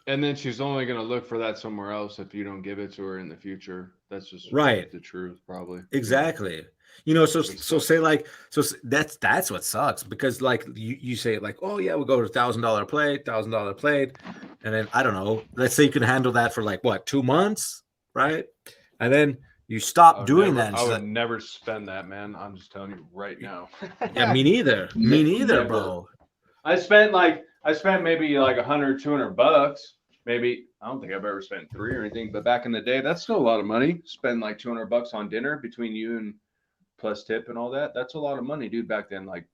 And then she's only going to look for that somewhere else if you don't give it to her in the future. That's just right. The truth, probably. Exactly. You know, so say like, so that's what sucks, because like you say like, oh yeah, we'll go to $1,000 plate. And then I don't know, let's say you can handle that for like what, 2 months, right? And then you stop doing that. I would never spend that, man. I'm just telling you right now. Yeah, me neither. Me neither, bro. I spent maybe like $100, $200. Maybe, I don't think I've ever spent $300 or anything, but back in the day, that's still a lot of money. Spend like $200 on dinner between you and plus tip and all that. That's a lot of money, dude. Back then, like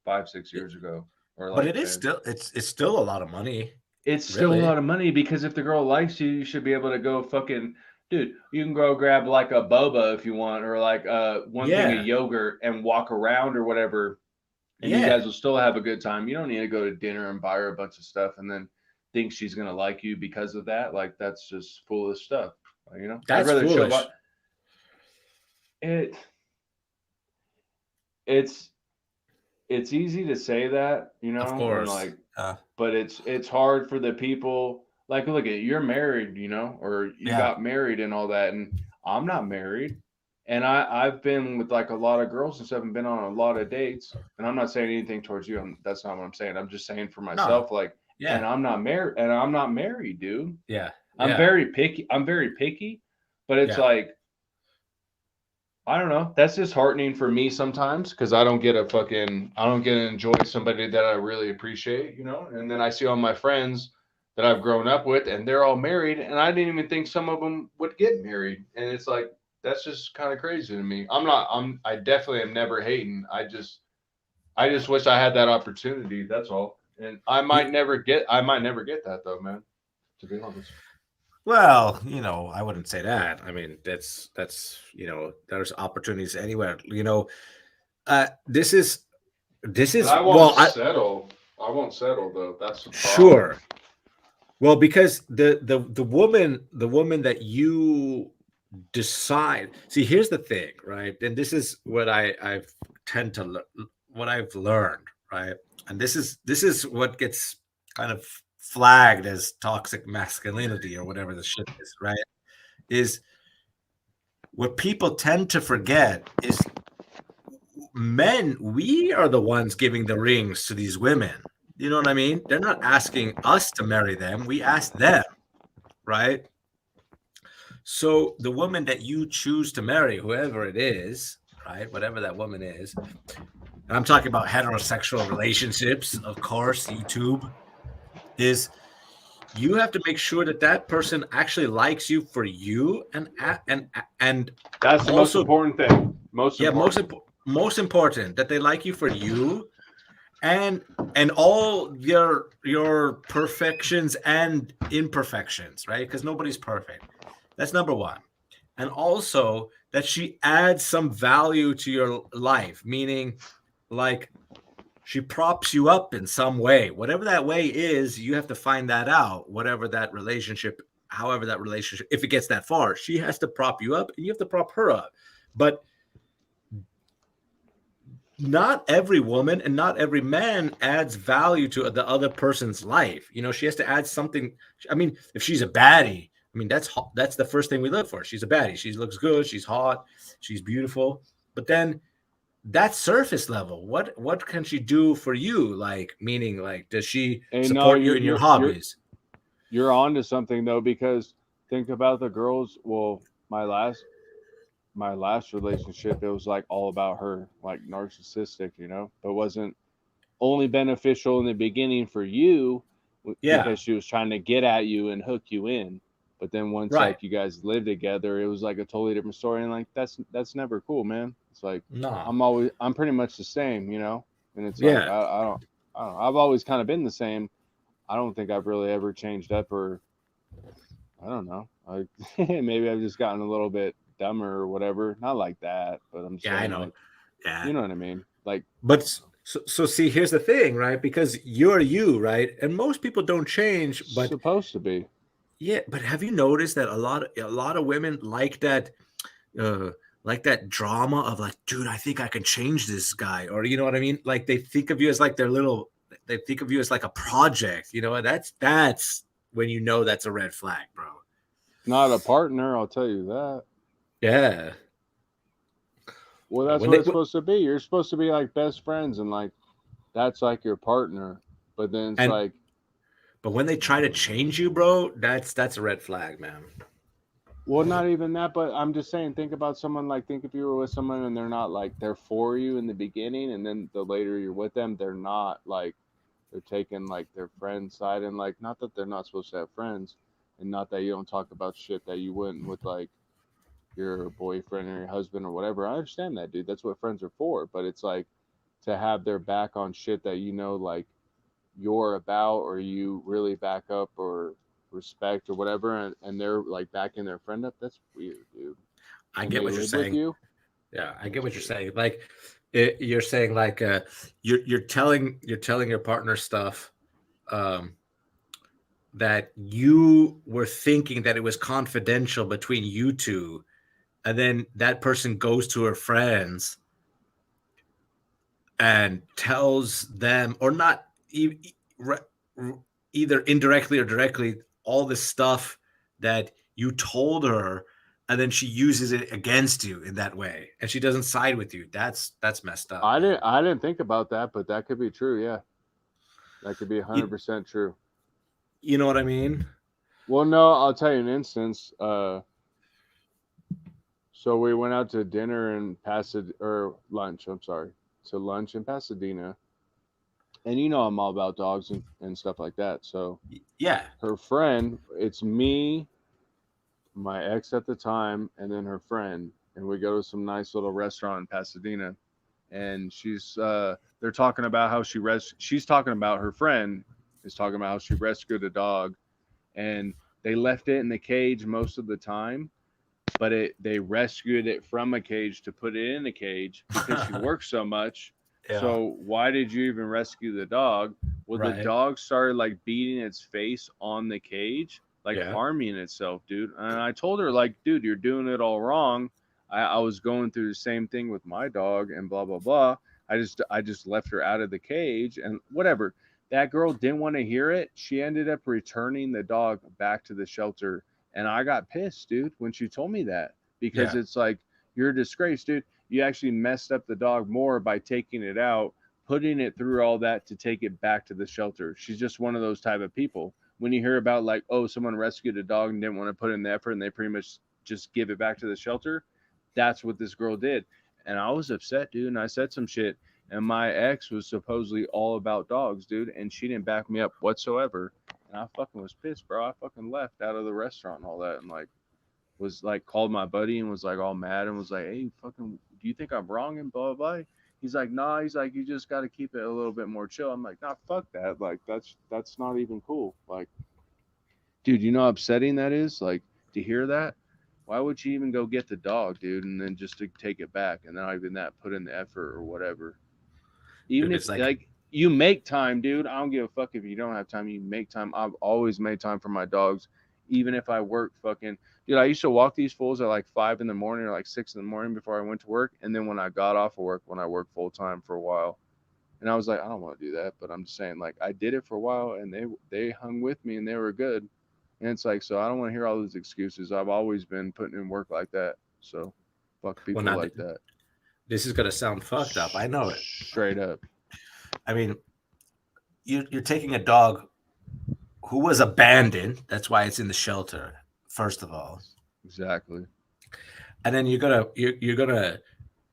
5-6 years ago, or like. But it is still it's still a lot of money. It's still a lot of money, because if the girl likes you, you should be able to go fucking, dude. You can go grab like a boba if you want, or like one thing of yogurt and walk around or whatever, and you guys will still have a good time. You don't need to go to dinner and buy her a bunch of stuff and then think she's gonna like you because of that. Like, that's just foolish stuff. You know, that's foolish. It's easy to say that, you know, of course. like, but it's hard for the people. Like, look at, you're married, you know, or you got married and all that, and I'm not married, and I've been with like a lot of girls and stuff, and been on a lot of dates, and I'm not saying anything towards you. That's not what I'm saying. I'm just saying for myself, like, and I'm not married, dude. Yeah, I'm very picky. But it's like, I don't know. That's disheartening for me sometimes, because I don't get to enjoy somebody that I really appreciate, you know. And then I see all my friends that I've grown up with, and they're all married, and I didn't even think some of them would get married. And it's like, that's just kind of crazy to me. I definitely am never hating. I just wish I had that opportunity. That's all. And I might never get that though, man, to be honest. Well, you know, I wouldn't say that. I mean, that's you know, there's opportunities anywhere. You know, this is. I won't settle. I won't settle though. That's the problem. Sure. Well, because the woman that you decide. See, here's the thing, right? And this is what I've learned, right? And this is what gets kind of flagged as toxic masculinity or whatever the shit is, right? Is what people tend to forget is men, we are the ones giving the rings to these women. You know what I mean? They're not asking us to marry them. We ask them, right? So the woman that you choose to marry, whoever it is, right? Whatever that woman is, and I'm talking about heterosexual relationships, of course, YouTube, is you have to make sure that that person actually likes you for you, and That's the most also, important thing. Most yeah, important. most important that they like you for you, and all your perfections and imperfections, right? Because nobody's perfect. That's number one. And also that she adds some value to your life, meaning like she props you up in some way. Whatever that way is, you have to find that out. Whatever that relationship, however that relationship, if it gets that far, she has to prop you up and you have to prop her up. But not every woman and not every man adds value to the other person's life. You know, she has to add something. I mean, if she's a baddie, I mean, that's the first thing we look for. She's a baddie. She looks good. She's hot. She's beautiful. But then that's surface level. What can she do for you? Like, meaning, like, does she support you in your hobbies? You're on to something though, because think about the girls. Well, my last relationship, it was like all about her, like narcissistic, but wasn't only beneficial in the beginning for you Yeah, because she was trying to get at you and hook you in. But then once right. like you guys live together, it was like a totally different story. And like that's never cool, man. It's like No. I'm pretty much the same, And it's Yeah. like I don't know. I've always kind of been the same. I don't think I've really ever changed up, or I don't know. Maybe I've just gotten a little bit dumber or whatever. Not like that, but I'm just Yeah, I saying, know. like, Yeah. you know what I mean? Like, But so see, here's the thing, right? Because you're you, right? And most people don't change, but supposed to be. yeah, but have you noticed that a lot of women like that drama of like, dude, I think I can change this guy, or you know what I mean? Like they think of you as like they think of you as like a project, that's when you know that's a red flag, bro. Not a partner, I'll tell you that. Yeah. Well, that's When what they it's supposed to be. You're supposed to be like best friends, and like that's like your partner. But then it's and like, but when they try to change you, bro, that's a red flag, man. well, not even that. But I'm just saying, think if you were with someone and they're not like they're for you in the beginning, and then the later you're with them, they're not like they're taking like their friend side, and like not that they're not supposed to have friends, and not that you don't talk about shit that you wouldn't with like your boyfriend or your husband or whatever. I understand that, dude. That's what friends are for. But it's like to have their back on shit that like you're about, or you really back up or respect or whatever, and they're like backing their friend up. That's weird, dude. I And get they what you're live with saying. you. Yeah, I get what you're saying. Like you're saying like you're telling your partner stuff um that you were thinking that it was confidential between you two, and then that person goes to her friends and tells them, or not either indirectly or directly, all this stuff that you told her, and then she uses it against you in that way, and she doesn't side with you. That's messed up, man. I didn't think about that, but that could be true. Yeah, that could be 100% true. You know what I mean? Well, no, I'll tell you an instance. So we went out to dinner in Pasadena, or lunch. I'm sorry, to lunch in Pasadena, and I'm all about dogs and stuff like that. So Yeah. her friend, it's me, my ex at the time, and then her friend, and we go to some nice little restaurant in Pasadena, and they're talking about how she's talking about her friend is talking about how she rescued a dog, and they left it in the cage most of the time, but they rescued it from a cage to put it in a cage because she works so much. Yeah. So why did you even rescue the dog? Well, Right. the dog started like beating its face on the cage, like Yeah. harming itself, dude. And I told her, like, dude, you're doing it all wrong. I was going through the same thing with my dog and blah blah blah. I just left her out of the cage and whatever. That girl didn't want to hear it. She ended up returning the dog back to the shelter, and I got pissed, dude, when she told me that, because Yeah. it's like, you're a disgrace, dude. you actually messed up the dog more by taking it out, putting it through all that to take it back to the shelter. She's just one of those type of people. When you hear about like, oh, someone rescued a dog and didn't want to put in the effort and they pretty much just give it back to the shelter, that's what this girl did. And I was upset, dude, and I said some shit. And my ex was supposedly all about dogs, dude, and she didn't back me up whatsoever. And I fucking was pissed, bro. I fucking left out of the restaurant and all that, and like was like called my buddy and was like all mad and was like, hey, fucking, do you think I'm wrong and blah blah blah. He's like, nah. He's like, you just got to keep it a little bit more chill. I'm like, nah, fuck that. Like that's not even cool. Like, dude, you know how upsetting that is. Like to hear that. Why would you even go get the dog, dude, and then just to take it back and not even that put in the effort or whatever? Even Dude, if like you make time, dude, I don't give a fuck if you don't have time. You make time. I've always made time for my dogs, even if I work fucking. Dude, I used to walk these fools at like 5 in the morning or like 6 in the morning before I went to work, and then when I got off of work, when I worked full time for a while, and I was like, I don't want to do that, but I'm just saying, like, I did it for a while, and they hung with me, and they were good. And it's like, so I don't want to hear all those excuses. I've always been putting in work like that. So fuck people like that. This is gonna sound fucked up. I know it. Straight up. I mean, you're taking a dog who was abandoned. That's why it's in the shelter, first of all. Exactly. And then you're gonna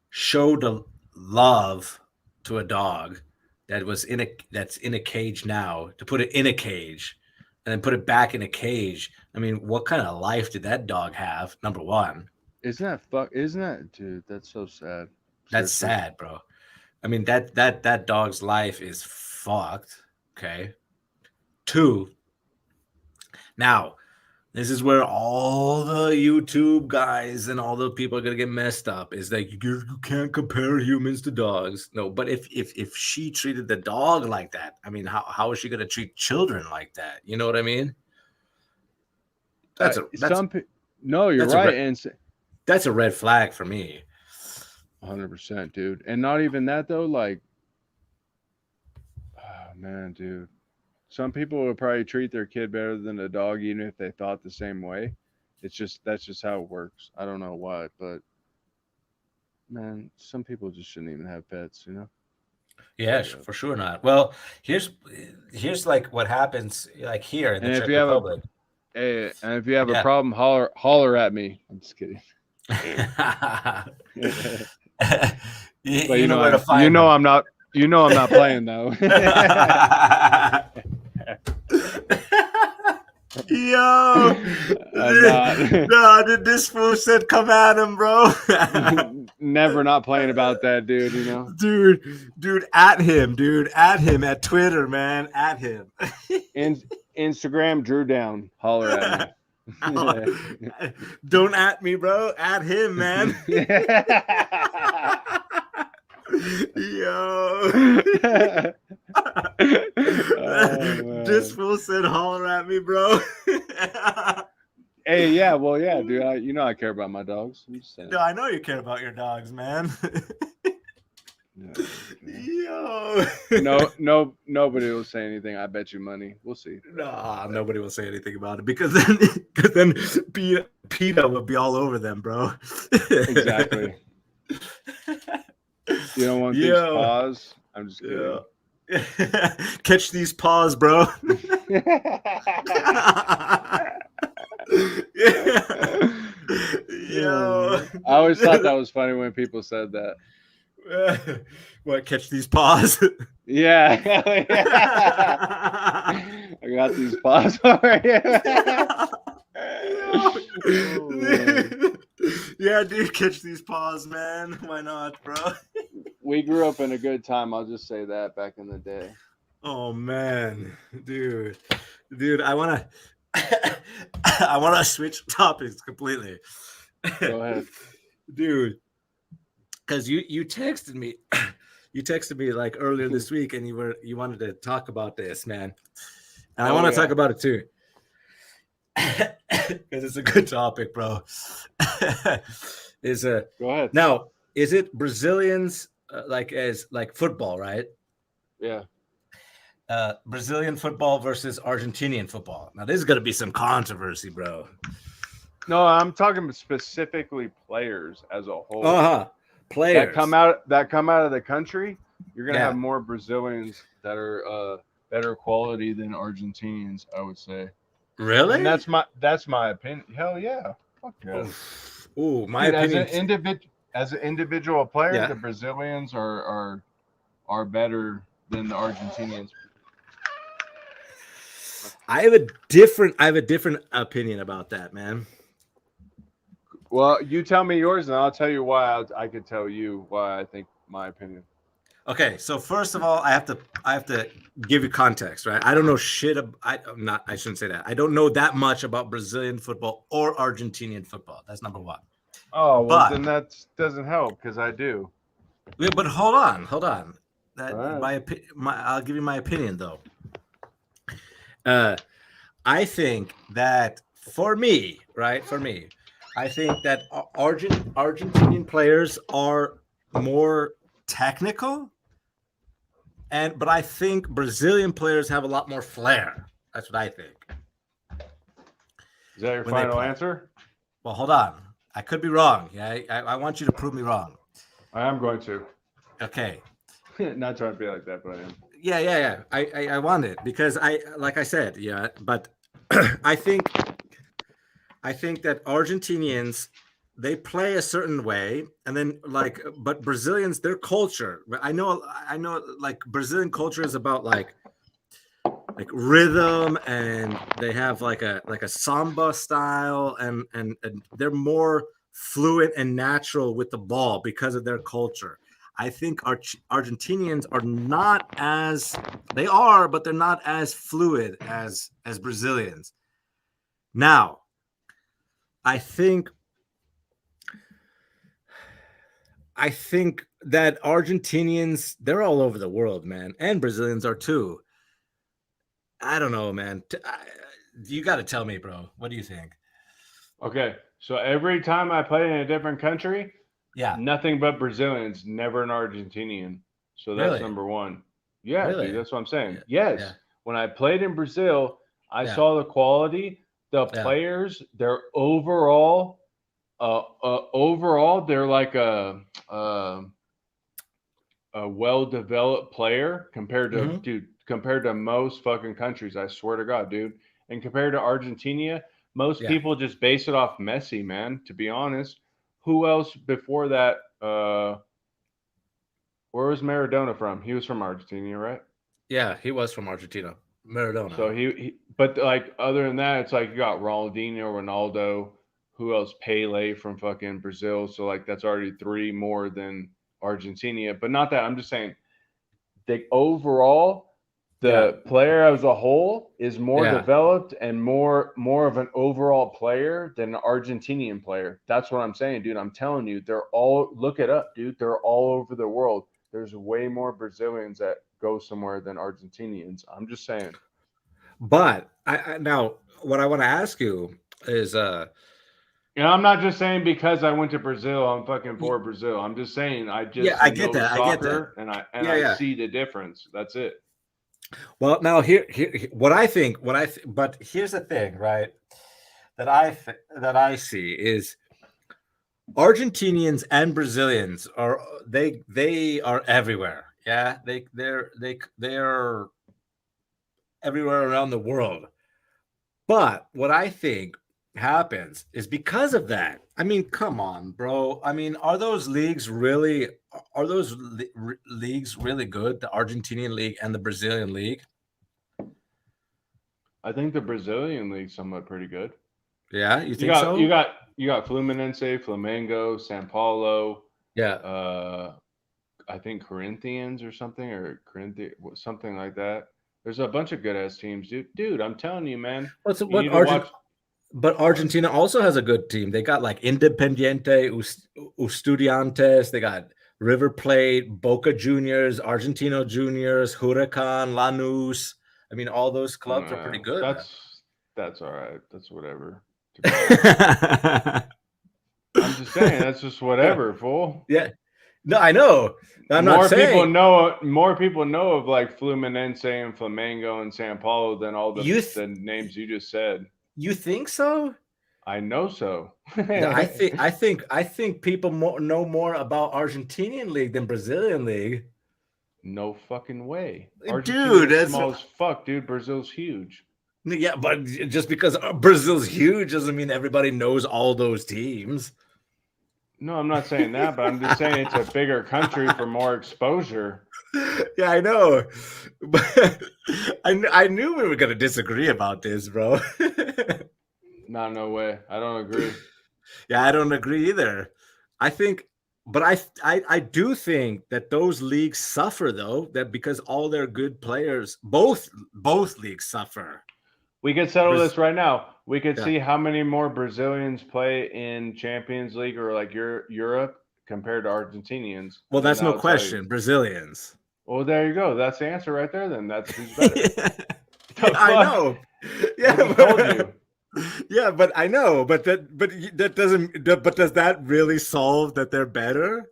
show the love to a dog that's in a cage now, to put it in a cage and then put it back in a cage. I mean, what kind of life did that dog have? Number one. Isn't that, dude? That's so sad. That's sad, bro. I mean, that dog's life is fucked. Okay. 2. Now, this is where all the YouTube guys and all the people are gonna get messed up. Is like you can't compare humans to dogs. No, but if she treated the dog like that, I mean, how is she gonna treat children like that? You know what I mean? No, you're right, that's a red flag for me. 100%, dude. And not even that though. Like, oh man, dude. Some people would probably treat their kid better than a dog, even if they thought the same way. That's just how it works. I don't know why, but man, some people just shouldn't even have pets, you know? Yeah, for sure not. Well, here's like what happens like here in the Czech Republic. And if you have a problem, holler at me. I'm just kidding. you know where to find me. I'm not playing though. Yo, dude, this fool said come at him, bro. Never not playing about that, dude, you know. Dude, at him at Twitter, man, at him. Instagram Drew Down, holler at me. Don't at me, bro, at him, man. Yo. This fool said holler at me, bro. Hey, yeah, well, yeah, dude. I care about my dogs. I'm just saying. No, I know you care about your dogs, man. Yo. No, nobody will say anything. I bet you money. We'll see. No, nobody will say anything about it because then PETA will be all over them, bro. Exactly. You don't want these paws? I'm just kidding. Yeah. Catch these paws, bro. Yo. I always thought that was funny when people said that. What, catch these paws? Yeah. I got these paws over here. Yeah, dude, catch these paws, man. Why not, bro? We grew up in a good time. I'll just say that back in the day. Oh man, dude, I wanna switch topics completely. Go ahead, dude. Because you texted me, like earlier this week, and you wanted to talk about this, man, and I want to talk about it too. Because it's a good topic, bro. Go ahead. Now, is it Brazilians like football, right? Yeah. Brazilian football versus Argentinian football. Now, there's going to be some controversy, bro. No, I'm talking specifically players as a whole. players that come out of the country, you're gonna Yeah. have more Brazilians that are better quality than Argentinians, I would say. Really? And that's my opinion. Hell yeah. Fuck yeah. Ooh, my Dude, opinion. as an individual player, Yeah. the Brazilians are better than the Argentinians. I have a different opinion about that, man. Well, you tell me yours, and I'll tell you why. I could tell you why I think my opinion. Okay, so first of all, I have to give you context, right? I don't know shit. I shouldn't say that. I don't know that much about Brazilian football or Argentinian football. That's number one. Oh well, But- then that doesn't help because I do. Yeah, but hold on. That All right. I'll give you my opinion though. I think that for me, I think that Argentinian players are more technical, but I think Brazilian players have a lot more flair. That's what I think. Is that your When they final play. answer? Well, hold on. I could be wrong. Yeah, I want you to prove me wrong. I am going to. Okay. Not trying to be like that, but I am. Yeah. I want it because like I said, yeah, but I think that Argentinians, they play a certain way, and then but Brazilians, their culture. I know like Brazilian culture is about like rhythm, and they have like a samba style, and they're more fluent and natural with the ball because of their culture. I think Argentinians are not as they are, but they're not as fluid as Brazilians. Now, I think that Argentinians, they're all over the world, man, and Brazilians are too. I don't know, man. You got to tell me, bro. What do you think? Okay, so every time I play in a different country, Yeah. nothing but Brazilians, never an Argentinian. So that's Really? number one. Yeah, Really? dude, that's what I'm saying. Yeah. Yes. Yeah. When I played in Brazil, I Yeah. saw the quality, the Yeah. players, their overall, they're like a well-developed player compared to Mhm. compared to most fucking countries. I swear to God, dude. And compared to Argentina, most Yeah. people just base it off Messi, man. To be honest, who else before that? Where was Maradona from? He was from Argentina, right? Yeah, he was from Argentina. Maradona. So but like other than that, it's like you got Ronaldinho, Ronaldo. Who else? Pele from fucking Brazil. So like that's already three more than Argentina. But not that I'm just saying. The overall, the player as a whole is more developed and more of an overall player than an Argentinian player. That's what I'm saying, dude. I'm telling you, they're all look it up, dude. They're all over the world. There's way more Brazilians that go somewhere than Argentinians. I'm just saying. But I now what I want to ask you is I'm not just saying because I went to Brazil, I'm fucking for Brazil. I'm just saying I just I get know that. soccer I get that. and I see the difference. That's it. Well, now here but here's the thing, right? That I see is Argentinians and Brazilians are they are everywhere. Yeah, they're everywhere around the world. But what I think happens is because of that. I mean, come on, bro. I mean, are those leagues really good? The Argentinian league and the Brazilian league? I think the Brazilian league's somewhat pretty good. Yeah, you think so? You got Fluminense, Flamengo, São Paulo. Yeah. I think Corinthians or something something like that. There's a bunch of good ass teams, dude. I'm telling you, man. But Argentina also has a good team. They got like Independiente, Estudiantes. They got River Plate, Boca Juniors, Argentino Juniors, Huracan, Lanús. I mean, all those clubs are pretty good. That's all right. That's whatever. I'm just saying, that's just whatever, fool. Yeah. No, I know. More people know of like Fluminense and Flamengo and São Paulo than all the names you just said. You think so? I know so. I think people know more about Argentinian league than Brazilian league. No fucking way. Dude, Argentina's that's small as fuck, dude. Brazil's huge. yeah, but just because Brazil's huge doesn't mean everybody knows all those teams. No, I'm not saying that, but I'm just saying it's a bigger country for more exposure. Yeah, I know, but I knew we were gonna disagree about this, bro. No way. I don't agree. Yeah, I don't agree either. I think, but I do think that those leagues suffer though, that because all their good players, both leagues suffer. We could settle this right now. We could Yeah. see how many more Brazilians play in Champions League or like Europe compared to Argentinians. Well, that's And no that'll tell you. question. Brazilians. Well, there you go. That's the answer right there. Then that's who's better. Yeah, I know. Yeah, I told you. Yeah, but I know. But that doesn't. But does that really solve that they're better?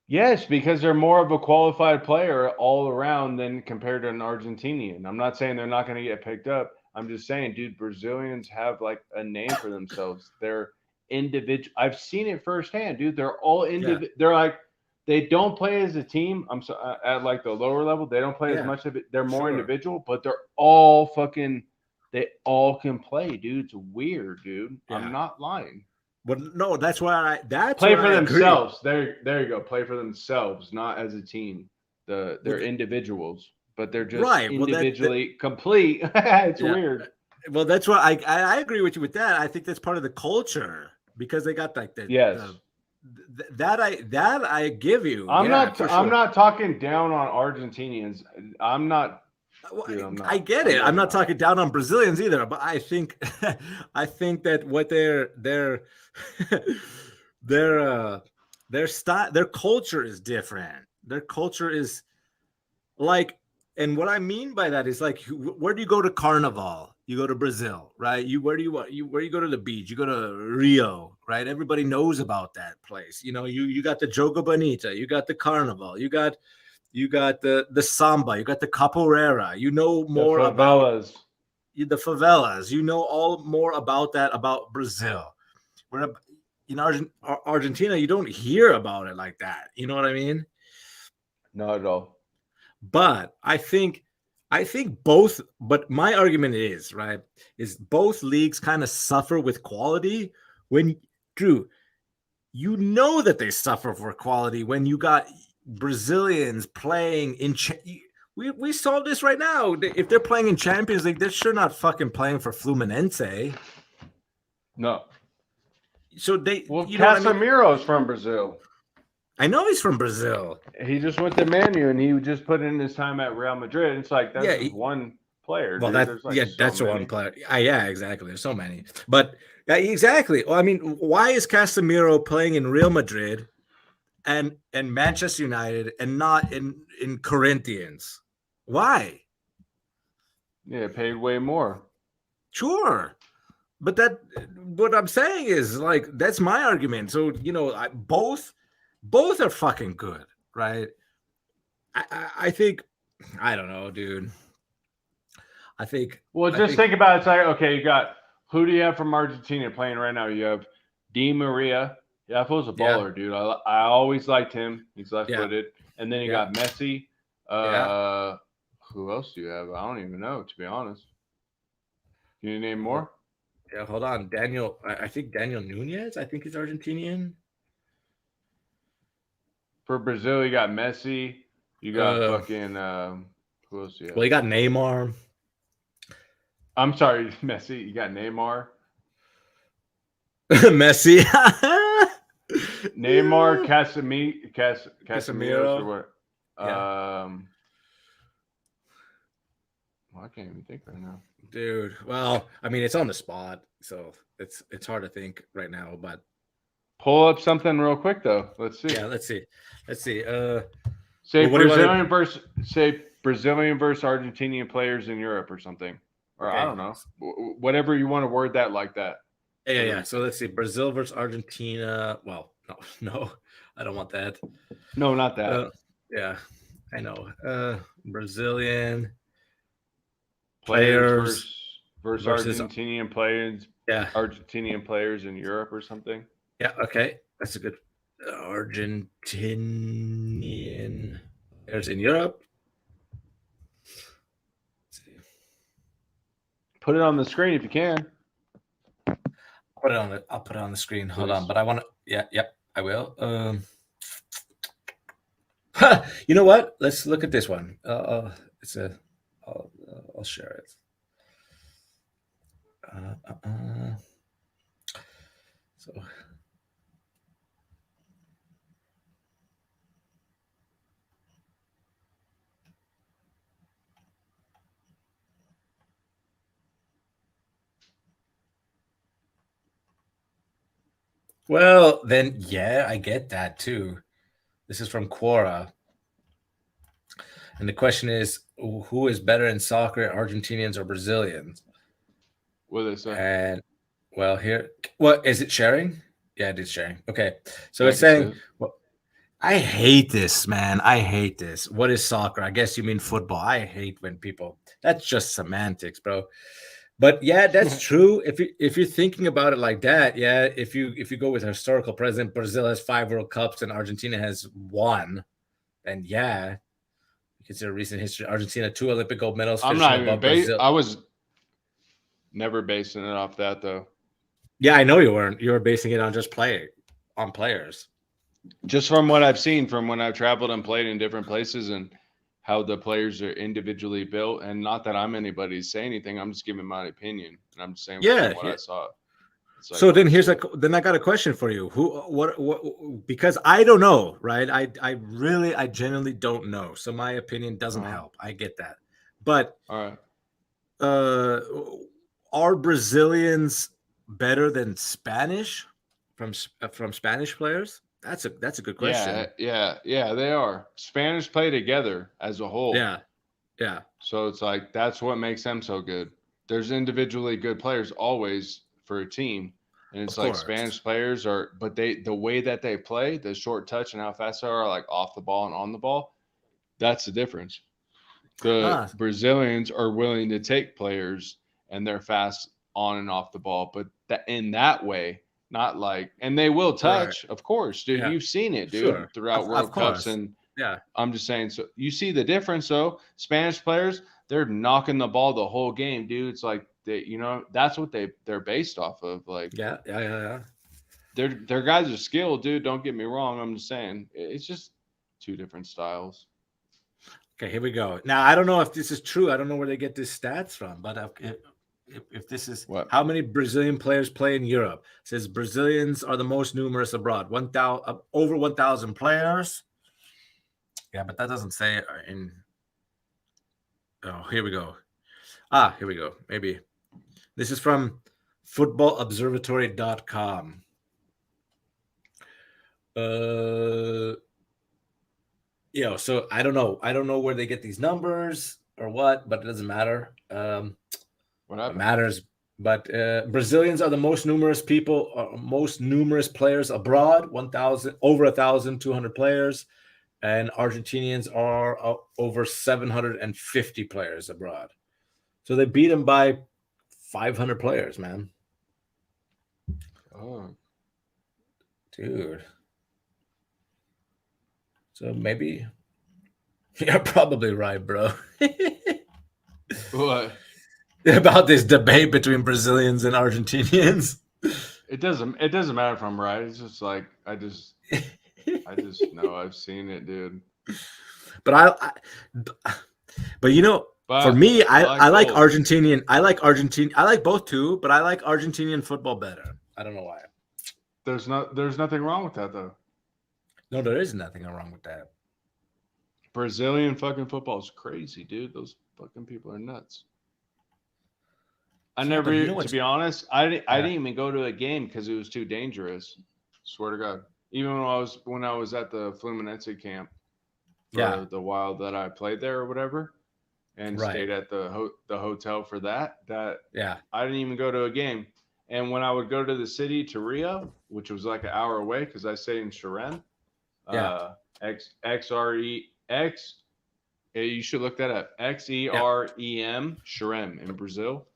Yes, because they're more of a qualified player all around than compared to an Argentinian. I'm not saying they're not going to get picked up. I'm just saying, dude, Brazilians have like a name for themselves. They're individual. I've seen it firsthand, dude. They're all individual. They're like, they don't play as a team. I'm so at like the lower level. They don't play as much of it. They're more individual, but they're all fucking. They all can play, dude. It's weird, dude. Yeah. I'm not lying. Well, no, that's why that's Play why for I agree. themselves. There you go. Play for themselves, not as a team. They're individuals, but they're just individually complete. It's weird. Well, that's why I agree with you with that. I think that's part of the culture because they got like that. Yes. That I give you. I'm not talking down on Argentinians. I'm not. Dude, I'm not. I get it. I'm not talking down on Brazilians either, but I think that what their style, their culture is different. Their culture is like, and what I mean by that is like, where do you go to Carnival? You go to Brazil, right? Where do you go to the beach? You go to Rio, right? Everybody knows about that place. You know, you got the Jogo Bonita, you got the Carnival, you got the samba, you got the capoeira. You know more about the favelas. You know all more about that about Brazil. Where in Argentina, you don't hear about it like that. You know what I mean? Not at all. But I think both. But my argument is both leagues kind of suffer with quality when Drew. You know that they suffer for quality when you got Brazilians playing in. We saw this right now. If they're playing in Champions League, they're sure not fucking playing for Fluminense. No. So Casemiro's from Brazil. I know he's from Brazil. He just went to Man U and he just put in his time at Real Madrid. It's like that's one player. Well, dude. that's one player. Yeah, exactly. There's so many. But exactly. Well, I mean, why is Casemiro playing in Real Madrid and Manchester United and not in Corinthians? Why? Yeah, paid way more. Sure. But what I'm saying is like that's my argument. So both are fucking good, right? I think I don't know, dude. I think. Well, think about it. It's like okay, you got who do you have from Argentina playing right now? You have Di Maria. Yeah, that was a baller, dude. I always liked him. He's left-footed, and then you got Messi. Who else do you have? I don't even know, to be honest. Can you name more? Yeah, hold on. I think Daniel Nunez. I think he's Argentinian. For Brazil, you got Messi. You got fucking who else do you have? Well, you got Neymar. I'm sorry, Messi. You got Neymar. Messi. Neymar, Casemiro, or what? Yeah. Well, I can't even think right now. Dude, well, I mean, it's on the spot, so it's hard to think right now. But pull up something real quick, though. Let's see. Yeah, let's see. Say Brazilian versus Argentinian players in Europe or something, or I don't know, whatever you want to word that like that. Yeah. So let's see, Brazil versus Argentina. Well, no, I don't want that. No, not that. Yeah, I know. Brazilian players versus Argentinian Yeah. Argentinian players in Europe or something. Yeah. Okay. That's a good Argentinian players in Europe. Let's see. Put it on the screen if you can. I'll put it on the screen. Hold Please. on, but I want to. Yeah. Yep. I will. You know what? Let's look at this one. It's a. I'll share it. So. Well, then, yeah, I get that too. This is from Quora. And the question is, who is better in soccer, Argentinians or Brazilians? What they say? And, well, here, what is it sharing? Yeah, it is sharing. Okay. So Yeah, it's saying, well, I hate this, man. I hate this. What is soccer? I guess you mean football. I hate when people, that's just semantics, bro. But yeah, that's true. If you're thinking about it like that, yeah. If you go with historical precedent, Brazil has 5 World Cups and Argentina has 1, then yeah, you consider recent history. Argentina 2 Olympic gold medals. I'm not finishing even above Brazil. I was never basing it off that though. Yeah, I know you weren't. You were basing it on just players. Just from what I've seen, from when I've traveled and played in different places, and how the players are individually built. And not that I'm anybody to say anything. I'm just giving my opinion, and I'm just saying Yeah, what I saw. It's like, so then then I got a question for you. What because I don't know, right? I genuinely don't know. So my opinion doesn't help. I get that. But all right. Are Brazilians better than Spanish from Spanish players? That's a good question. Yeah, they are. Spanish play together as a whole. Yeah. So it's like that's what makes them so good. There's individually good players always for a team, and it's like Spanish players are, but the way that they play, the short touch and how fast they are, like off the ball and on the ball, that's the difference. The Brazilians are willing to take players and they're fast on and off the ball, but in that way, not like, and they will touch, of course, dude. Yeah. You've seen it, dude, throughout World Cups, and I'm just saying. So you see the difference, though. Spanish players, they're knocking the ball the whole game, dude. It's like that's what they're based off of. Like, yeah. Their guys are skilled, dude. Don't get me wrong. I'm just saying it's just 2 different styles. Okay, here we go. Now I don't know if this is true. I don't know where they get these stats from, but if this is how many Brazilian players play in Europe, it says Brazilians are the most numerous abroad. Over 1,000 players. Yeah, but that doesn't say in. Oh, here we go. Here we go. Maybe this is from footballobservatory.com. So I don't know. I don't know where they get these numbers or what, but it doesn't matter. What matters? But Brazilians are the most numerous players abroad. Over 1,200 players, and Argentinians are over 750 players abroad. So they beat them by 500 players, man. Oh, dude. So maybe you're probably right, bro. What? About this debate between Brazilians and Argentinians. It doesn't matter if I'm right. It's just like I just know I've seen it, dude. But for me, I like Argentinian. I like both too, but I like Argentinian football better. I don't know why. There's nothing wrong with that though. No, there is nothing wrong with that. Brazilian fucking football is crazy, dude. Those fucking people are nuts. I never, to be honest, I didn't even go to a game because it was too dangerous. Swear to God. Even when I was at the Fluminense camp for the while that I played there or whatever, and stayed at the hotel for that. I didn't even go to a game. And when I would go to the city, to Rio, which was like an hour away because I stayed in Xerem, XREX. You should look that up. XEREM, Xerem in Brazil.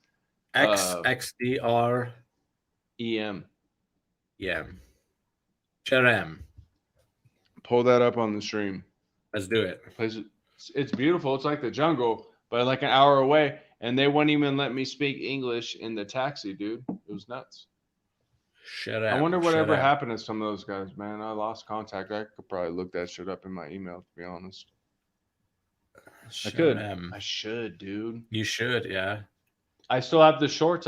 XER. EM. Yeah. Sharem. Pull that up on the stream. Let's do it. It's beautiful. It's like the jungle, but like an hour away. And they wouldn't even let me speak English in the taxi, dude. It was nuts. Sharem. I wonder whatever happened to some of those guys, man. I lost contact. I could probably look that shit up in my email, to be honest. I could. I should, dude. You should, yeah. I still have the shorts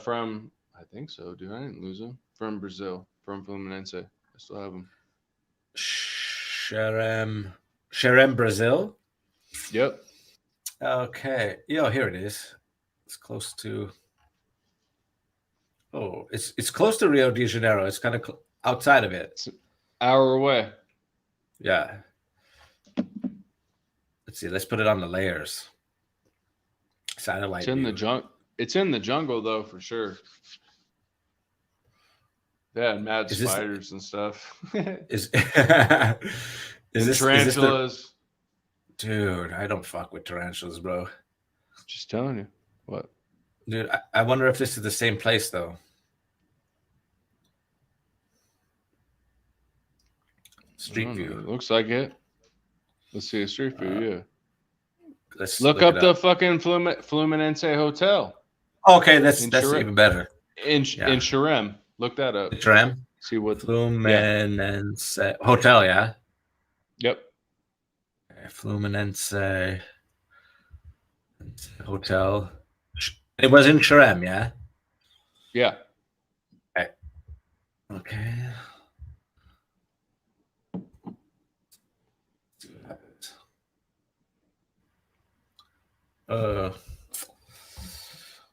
from, I think so, dude. I didn't lose them. From Brazil, from Fluminense. I still have them. Sharem, Brazil? Yep. Okay. Yo, here it is. It's close to... Oh, it's close to Rio de Janeiro. It's kind of outside of it. It's an hour away. Yeah. Let's see. Let's put it on the layers. Satellite. It's in the jungle. It's in the jungle, though, for sure. They had mad spiders and stuff. Is this tarantulas? Dude, I don't fuck with tarantulas, bro. Just telling you. What? Dude, I wonder if this is the same place, though. Street view. It looks like it. Let's see a street view, yeah. Let's look up the fucking Fluminense Hotel. Okay, that's even better. In Sharem. Look that up. Sharem? See what Fluminense Hotel, yeah? Yep. Fluminense Hotel. It was in Sharem, yeah? Yeah. Okay.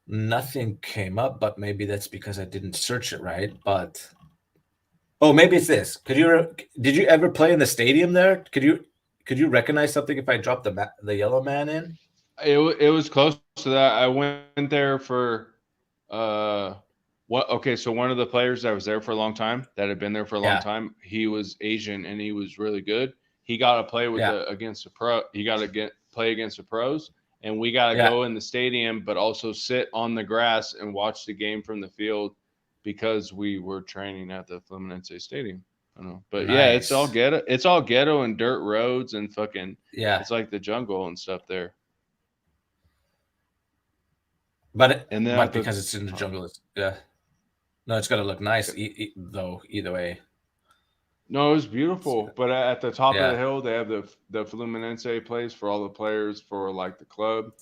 Nothing came up, but maybe that's because I didn't search it right. But maybe it's this. Did you ever play in the stadium there? Could you recognize something if I dropped the yellow man in? It was close to that. I went there for so one of the players that was there for a long time, that had been there for a long time, he was Asian and he was really good. He got to play against the pro. He got to play against the pros. And we got to go in the stadium, but also sit on the grass and watch the game from the field because we were training at the Fluminense Stadium. I don't know. But yeah, it's all ghetto. It's all ghetto and dirt roads and fucking it's like the jungle and stuff there. But because it's in the jungle, no, it's got to look nice though. Either way. No, it was beautiful. But at the top of the hill, they have the Fluminense place for all the players for like the club.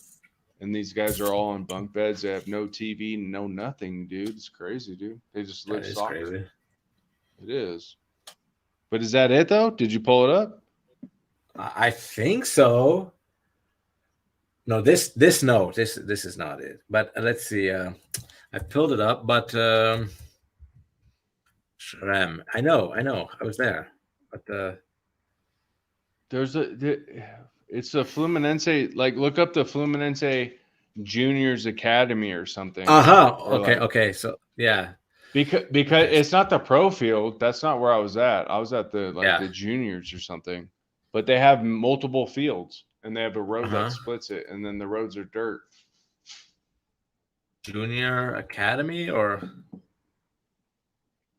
And these guys are all on bunk beds. They have no TV, no nothing, dude. It's crazy, dude. They just live soccer. Crazy. It is. But is that it though? Did you pull it up? I think so. No, this is not it. But let's see. I pulled it up, but Sharem. I know. I was there, but it's a Fluminense. Like, look up the Fluminense Juniors Academy or something. Okay. So yeah, because it's not the pro field. That's not where I was at. I was at the juniors or something. But they have multiple fields, and they have a road that splits it, and then the roads are dirt. Junior Academy or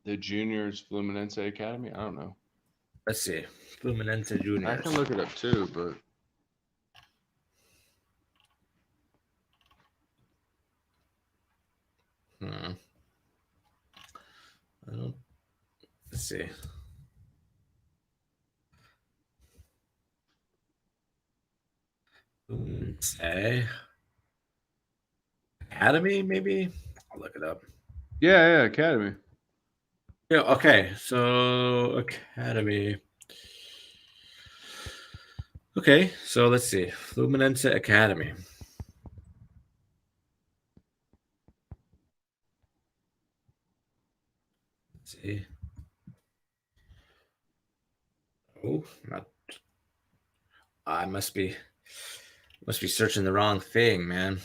the Juniors Fluminense Academy? I don't know. Let's see. Fluminense Juniors. I can look it up too, but let's see. Fluminense Academy, maybe? I'll look it up. Yeah, Academy. Yeah, okay. So Academy. Okay, so let's see. Fluminense Academy. Let's see. Oh, not. I must be searching the wrong thing, man.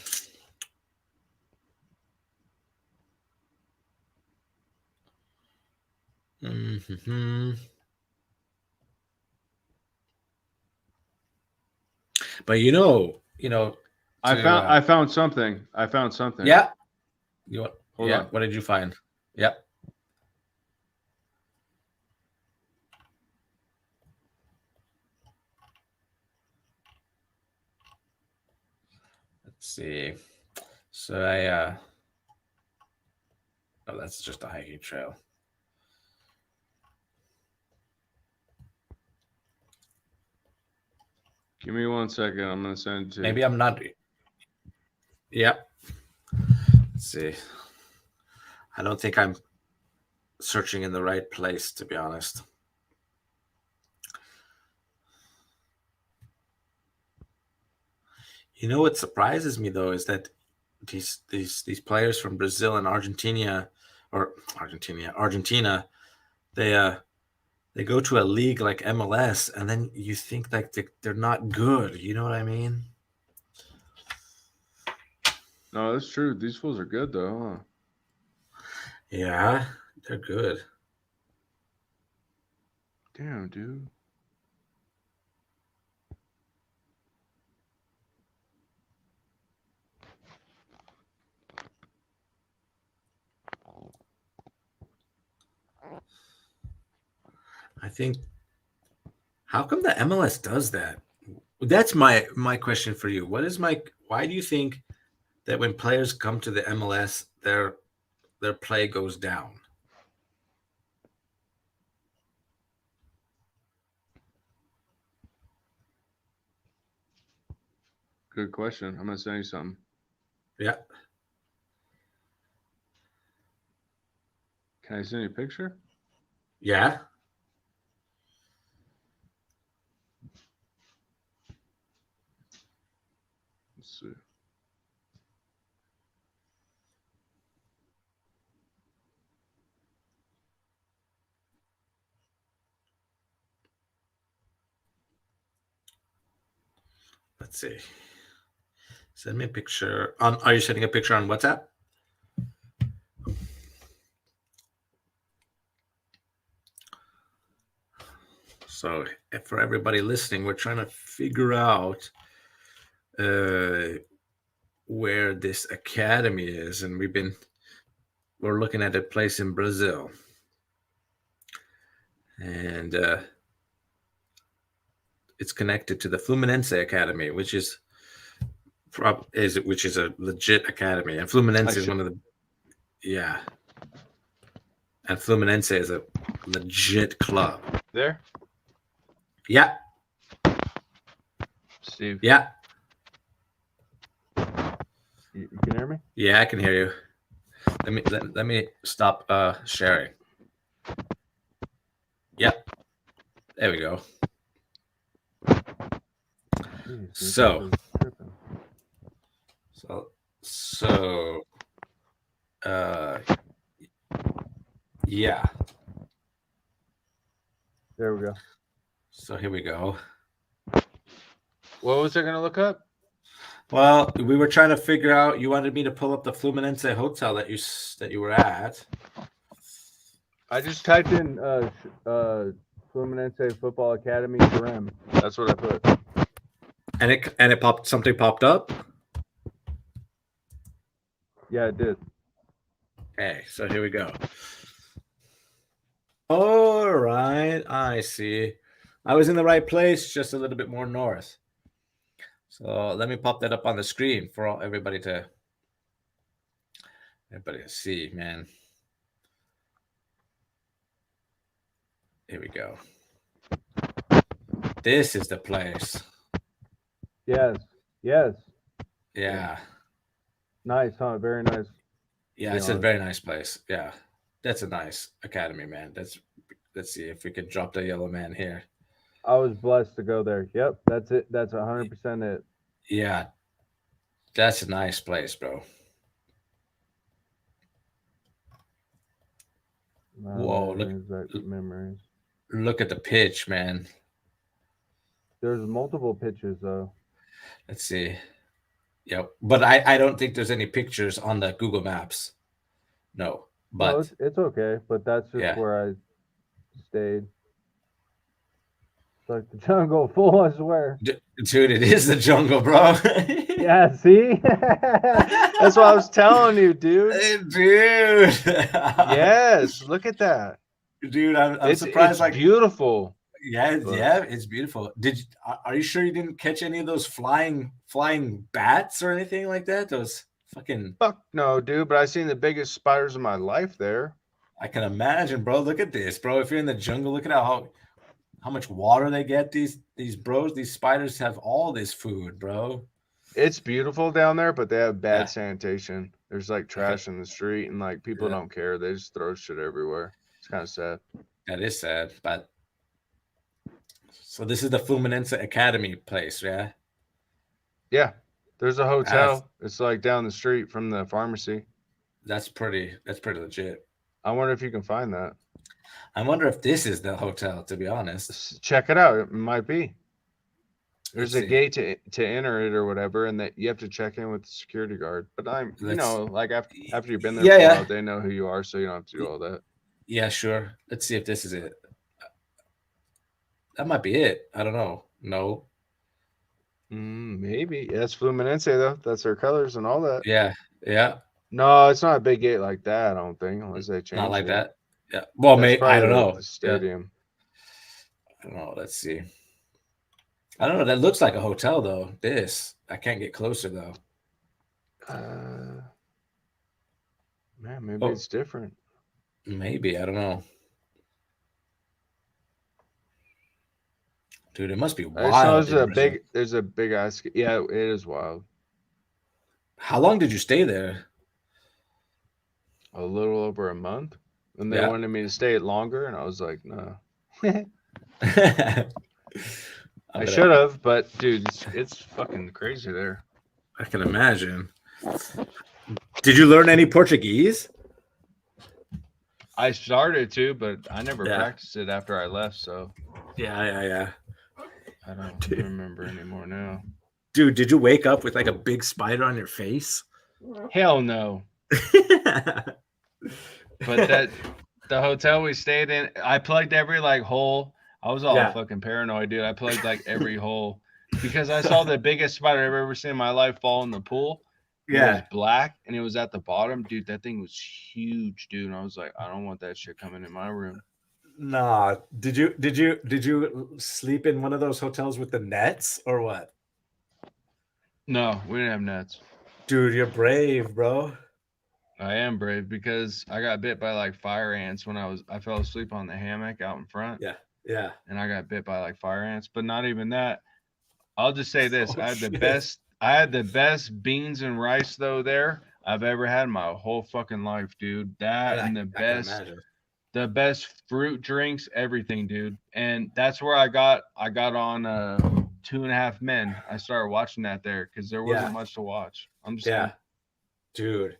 But I found something. Yeah. Hold on. What did you find? Yep. Let's see. So oh, that's just a hiking trail. Give me 1 second. I'm gonna send it to Maybe you. I'm not. Yep. Let's see. I don't think I'm searching in the right place, to be honest. You know what surprises me though is that these players from Brazil and Argentina, they go to a league like MLS, and then you think like they're not good. You know what I mean? No, that's true. These fools are good though, huh? Yeah, they're good. Damn, dude. I think. How come the MLS does that? That's my question for you. Why do you think that when players come to the MLS, their play goes down? Good question. I'm gonna send you something. Yeah. Can I send you a picture? Yeah. Let's see. Let's see. Send me a picture. Are you sending a picture on WhatsApp? So for everybody listening, we're trying to figure out where this academy is, and we're looking at a place in Brazil, and it's connected to the Fluminense Academy, which is a legit academy, and Fluminense is one of the and Fluminense is a legit club. There, Yeah, Steve. yeah, You can hear me? yeah. I can hear you. Let me stop sharing. Yep. There we go. Jeez, So, tripping. yeah. There we go. So here we go. What was I gonna look up? Well, we were trying to figure out. You wanted me to pull up the Fluminense hotel that you were at. I just typed in Fluminense Football Academy Grim. that's what I put. And it popped up. Yeah, it did. Okay, so here we go. All right, I see. I was in the right place, just a little bit more north. So let me pop that up on the screen for everybody to see, man. Here we go. This is the place. Yes. Yeah. Nice, huh? Very nice. Yeah, it's a very nice place. Yeah. That's a nice academy, man. Let's see if we could drop the yellow man here. I was blessed to go there. Yep, that's it. That's 100% it. Yeah. That's a nice place, bro. Whoa, memories. Look at the pitch, man. There's multiple pitches though. Let's see. Yeah, but I don't think there's any pictures on the Google Maps. No, but no, it's okay. But that's just where I stayed. like the jungle full, I swear. Dude, it is the jungle, bro. Yeah, see? That's what I was telling you, dude. Hey, dude. Yes, look at that. Dude, I'm It's surprised. Like, beautiful. yeah, But- yeah, it's beautiful. Are you sure you didn't catch any of those flying bats or anything like that? Those fucking. Fuck no, dude. But I seen the biggest spiders of my life there. I can imagine, bro. Look at this, bro. If you're in the jungle, look at how much water they get. These bros, these spiders have all this food, bro. It's beautiful down there, but they have bad Yeah. sanitation. There's like trash in the street, and like people Yeah. don't care. They just throw shit everywhere. It's kind of sad. That is sad, but so this is the Fluminense Academy place, yeah? Yeah, there's a hotel. It's like down the street from the pharmacy. That's pretty legit. I wonder if you can find that. I wonder if this is the hotel, to be honest. Check it out. It might be. There's Let's a see. gate to enter it or whatever, and that you have to check in with the security guard. But like after you've been there Yeah, for a yeah. while, they know who you are, so you don't have to do all that. Yeah, sure. Let's see if this is it. That might be it. I don't know. No. Maybe. Yeah, it's Fluminense though. That's their colors and all that. Yeah. No, it's not a big gate like that. I don't think, unless they change. Not like it. that. Yeah. Well, That's maybe I don't probably know. The Yeah. stadium. I don't know. Let's see. I don't know. That looks like a hotel, though. This. I can't get closer, though. Man, maybe Oh. it's different. Maybe. I don't know. Dude, it must be I just know wild. there's a big ass. Yeah, it is wild. How long did you stay there? A little over a month, and they Yeah. wanted me to stay longer, and I was like, no. I should have, but dude, it's fucking crazy there. I can imagine. Did you learn any Portuguese? I started to, but I never Yeah. practiced it after I left, so Yeah. I don't remember anymore now. Dude, did you wake up with like a big spider on your face? Hell no. But the hotel we stayed in, I plugged every like hole. I was all Yeah. fucking paranoid, dude. I plugged like every hole because I saw the biggest spider I've ever seen in my life fall in the pool. It was black and it was at the bottom, dude. That thing was huge, dude. And I was like, I don't want that shit coming in my room. Nah. Did you sleep in one of those hotels with the nets or what? No, we didn't have nets. Dude, you're brave, bro. I am brave because I got bit by like fire ants when I fell asleep on the hammock out in front. Yeah. And I got bit by like fire ants, but not even that. I'll just say this: Oh, I had the shit. best beans and rice though there I've ever had in my whole fucking life, dude. That and I can imagine. the best fruit drinks, everything, dude. And that's where I got on 2.5 Men. I started watching that there because there wasn't Yeah. much to watch. I'm just Yeah. saying, Dude,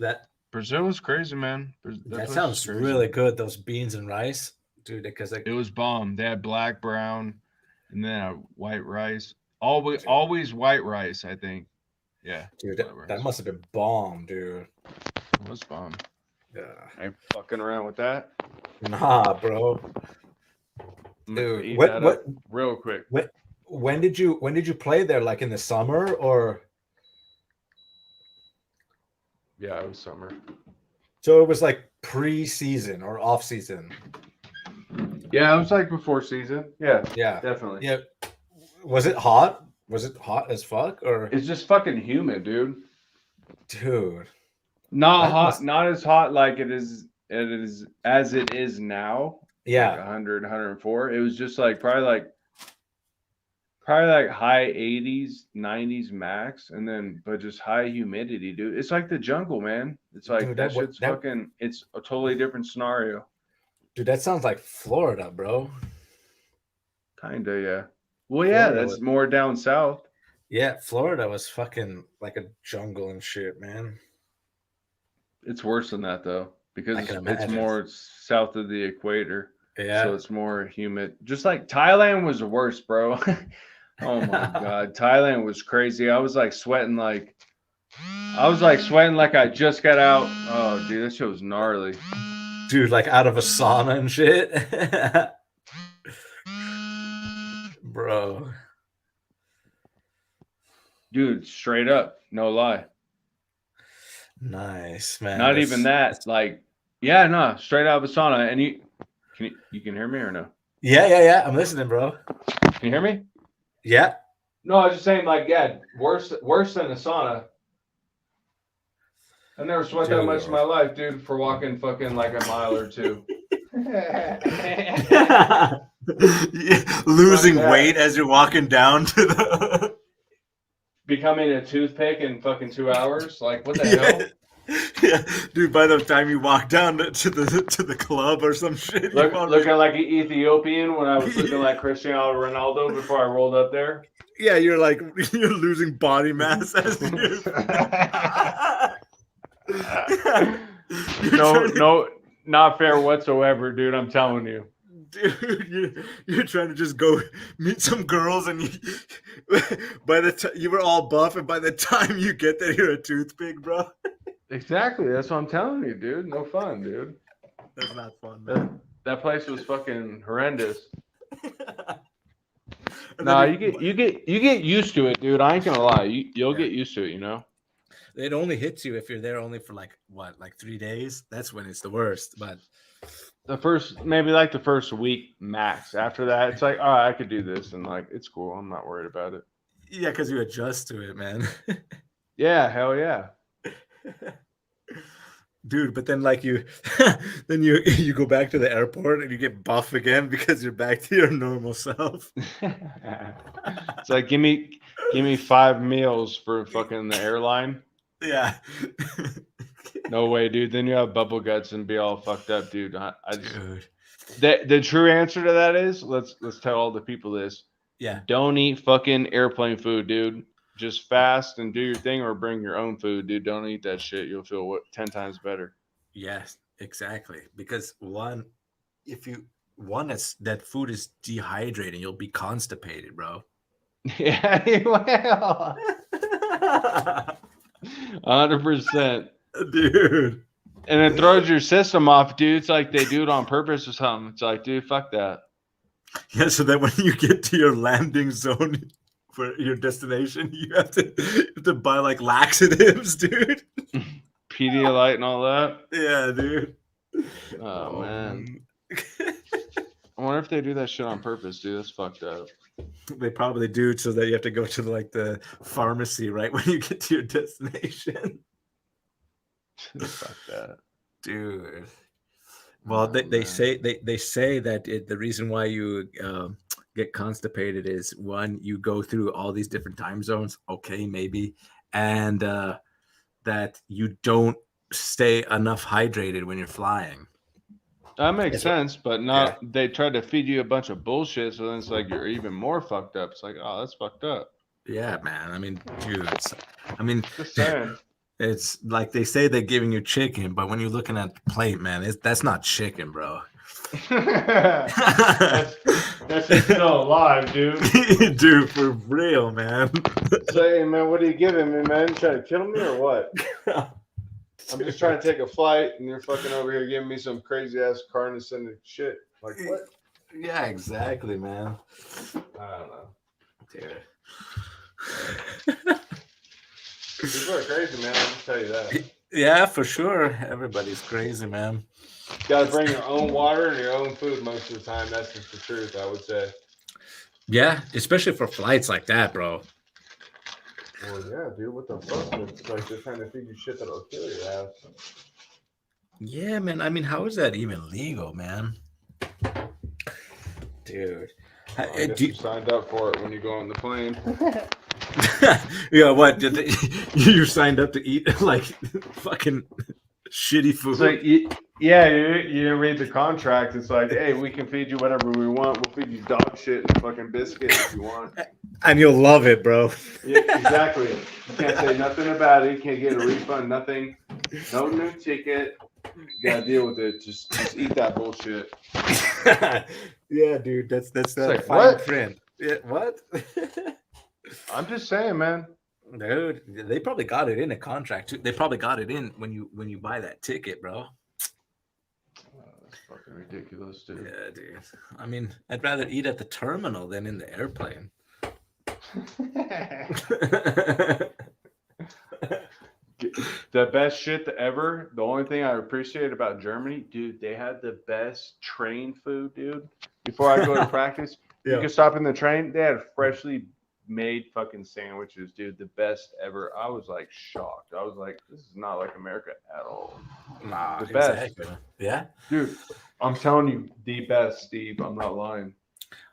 that Brazil was crazy, man. that sounds really good. Those beans and rice, dude. Because like, It was bomb. They had black, brown, and then a white rice. Always white rice, I think. Yeah, dude, white rice. that must have been bomb, dude. It was bomb. Yeah. I ain't fucking around with that. Nah, bro. I'm gonna Dude, eat what that what up real quick. when did you play there? Like in the summer or? Yeah, it was summer. So it was like pre-season or off-season. Yeah, it was like before season. Yeah, Yeah. definitely. Yeah. Was it hot? Was it hot as fuck or It's just fucking humid, dude. dude? Not That hot, must- not as hot like it is as it is now. Like Yeah. 100, 104. It was just like probably like high 80s, 90s max, and then but just high humidity, dude. It's like the jungle, man. It's like Dude, that that- shit's that- fucking. It's a totally different scenario. Dude, that sounds like Florida, bro. Kinda, yeah. Well, yeah, Florida that's was- more down south. Yeah, Florida was fucking like a jungle and shit, man. It's worse than that though, because I can it's imagine. more south of the equator. Yeah. So it's more humid. Just like Thailand was worse, bro. Oh my god, Thailand was crazy. I was like sweating like I just got out. Oh, dude, that shit was gnarly. Dude, like out of a sauna and shit. bro. Dude, straight up, no lie. Nice, man. Not even that. Like, yeah, no, straight out of a sauna. And you can hear me or no? Yeah. I'm listening, bro. Can you hear me? Yeah. No, I was just saying, like, yeah, worse than a sauna. I never sweat that much in my life, dude, for walking fucking like a mile or two. Losing weight as you're walking down to the Becoming a toothpick in fucking 2 hours? Like, what the hell? Yeah, dude. By the time you walk down to the club or some shit, Looking like an Ethiopian when I was looking like Cristiano Ronaldo before I rolled up there. Yeah, you're losing body mass as you. No, not fair whatsoever, dude. I'm telling you. Dude, you're trying to just go meet some girls, and by the time you were all buff, and by the time you get there, you're a toothpick, bro. Exactly. That's what I'm telling you, dude. No fun, dude. That's not fun, man. That place was fucking horrendous. Nah, you get used to it, dude. I ain't gonna lie. You'll get used to it, you know. It only hits you if you're there only for like 3 days. That's when it's the worst. But maybe like the first week max. After that, it's like, oh, I could do this, and like it's cool. I'm not worried about it. yeah, because you adjust to it, man. Yeah, hell yeah. Dude, but then like you go back to the airport and you get buff again because you're back to your normal self. It's like give me 5 meals for fucking the airline. Yeah. No way, dude. Then you have bubble guts and be all fucked up, dude. Dude. The true answer to that is let's tell all the people this. Yeah. Don't eat fucking airplane food, dude. Just fast and do your thing, or bring your own food, dude. Don't eat that shit. You'll feel 10 times better. Yes, exactly. Because one, that food is dehydrating, you'll be constipated, bro. Yeah, you will. 100%, dude. And it throws your system off, dude. It's like they do it on purpose or something. It's like, dude, fuck that. Yeah, so that when you get to your landing zone for your destination, you have to buy like laxatives, dude. Pedialyte and all that. Yeah, dude. Oh man. I wonder if they do that shit on purpose, dude. That's fucked up. They probably do, so that you have to go to like the pharmacy right when you get to your destination. Fuck that, dude. Well, they say that the reason why you get constipated is one, you go through all these different time zones. Okay, maybe, and that you don't stay enough hydrated when you're flying. That makes sense, but not. Yeah. They try to feed you a bunch of bullshit, so then it's like you're even more fucked up. It's like, oh, that's fucked up. Yeah, man. I mean, dude. Just saying. It's like they say they're giving you chicken, but when you're looking at the plate, man, that's not chicken, bro. that's still alive, dude. Dude, for real, man. Say, man, what are you giving me, man? You trying to kill me or what? I'm just trying to take a flight, and you're fucking over here giving me some crazy ass carnicine and shit. Like what? Yeah, exactly, man. I don't know, dude. People are crazy, man. I'll just tell you that. Yeah, for sure. Everybody's crazy, man. You gotta bring your own water and your own food most of the time. That's just the truth, I would say. Yeah, especially for flights like that, bro. Well, yeah, dude. What the fuck? It's like they're trying to feed you shit that'll kill your ass. Yeah, man. I mean, how is that even legal, man? Dude. Well, I guess you signed up for it when you go on the plane. Yeah, what? You signed up to eat like fucking shitty food? It's like, you read the contract. It's like, hey, we can feed you whatever we want. We'll feed you dog shit and fucking biscuits if you want. And you'll love it, bro. Yeah, exactly. You can't say nothing about it. You can't get a refund, nothing. No new ticket. You gotta deal with it. Just eat that bullshit. Yeah, dude. That's that like, fine print. Yeah, what? I'm just saying, man. Dude, they probably got it in a contract too. They probably got it in when you buy that ticket, bro. That's fucked fucking ridiculous, dude. Yeah, dude. I mean, I'd rather eat at the terminal than in the airplane. The best shit ever. The only thing I appreciate about Germany, dude, they had the best train food, dude. Before I go to practice, you could stop in the train. They had freshly made fucking sandwiches, dude. The best ever. I was like shocked. I was like, this is not like America at all. Nah, The best. exactly. Yeah. Dude, I'm telling you, the best, Steve. I'm not lying.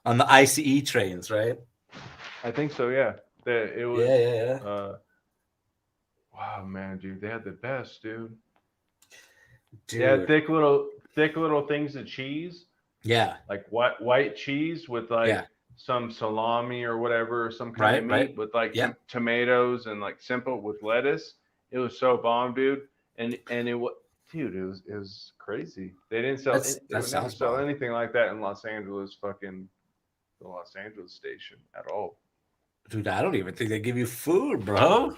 On the ICE trains, right? I think so, yeah. It was Yeah. wow, man, dude. They had the best, dude. Dude. They had thick little things of cheese. Yeah. Like white cheese with like some salami or whatever, some kind of meat with like tomatoes and like simple with lettuce. It was so bomb, dude. And it was, dude, it was crazy. They didn't sell they would never sell anything like that in Los Angeles, fucking the Los Angeles station at all. Dude, I don't even think they give you food, bro.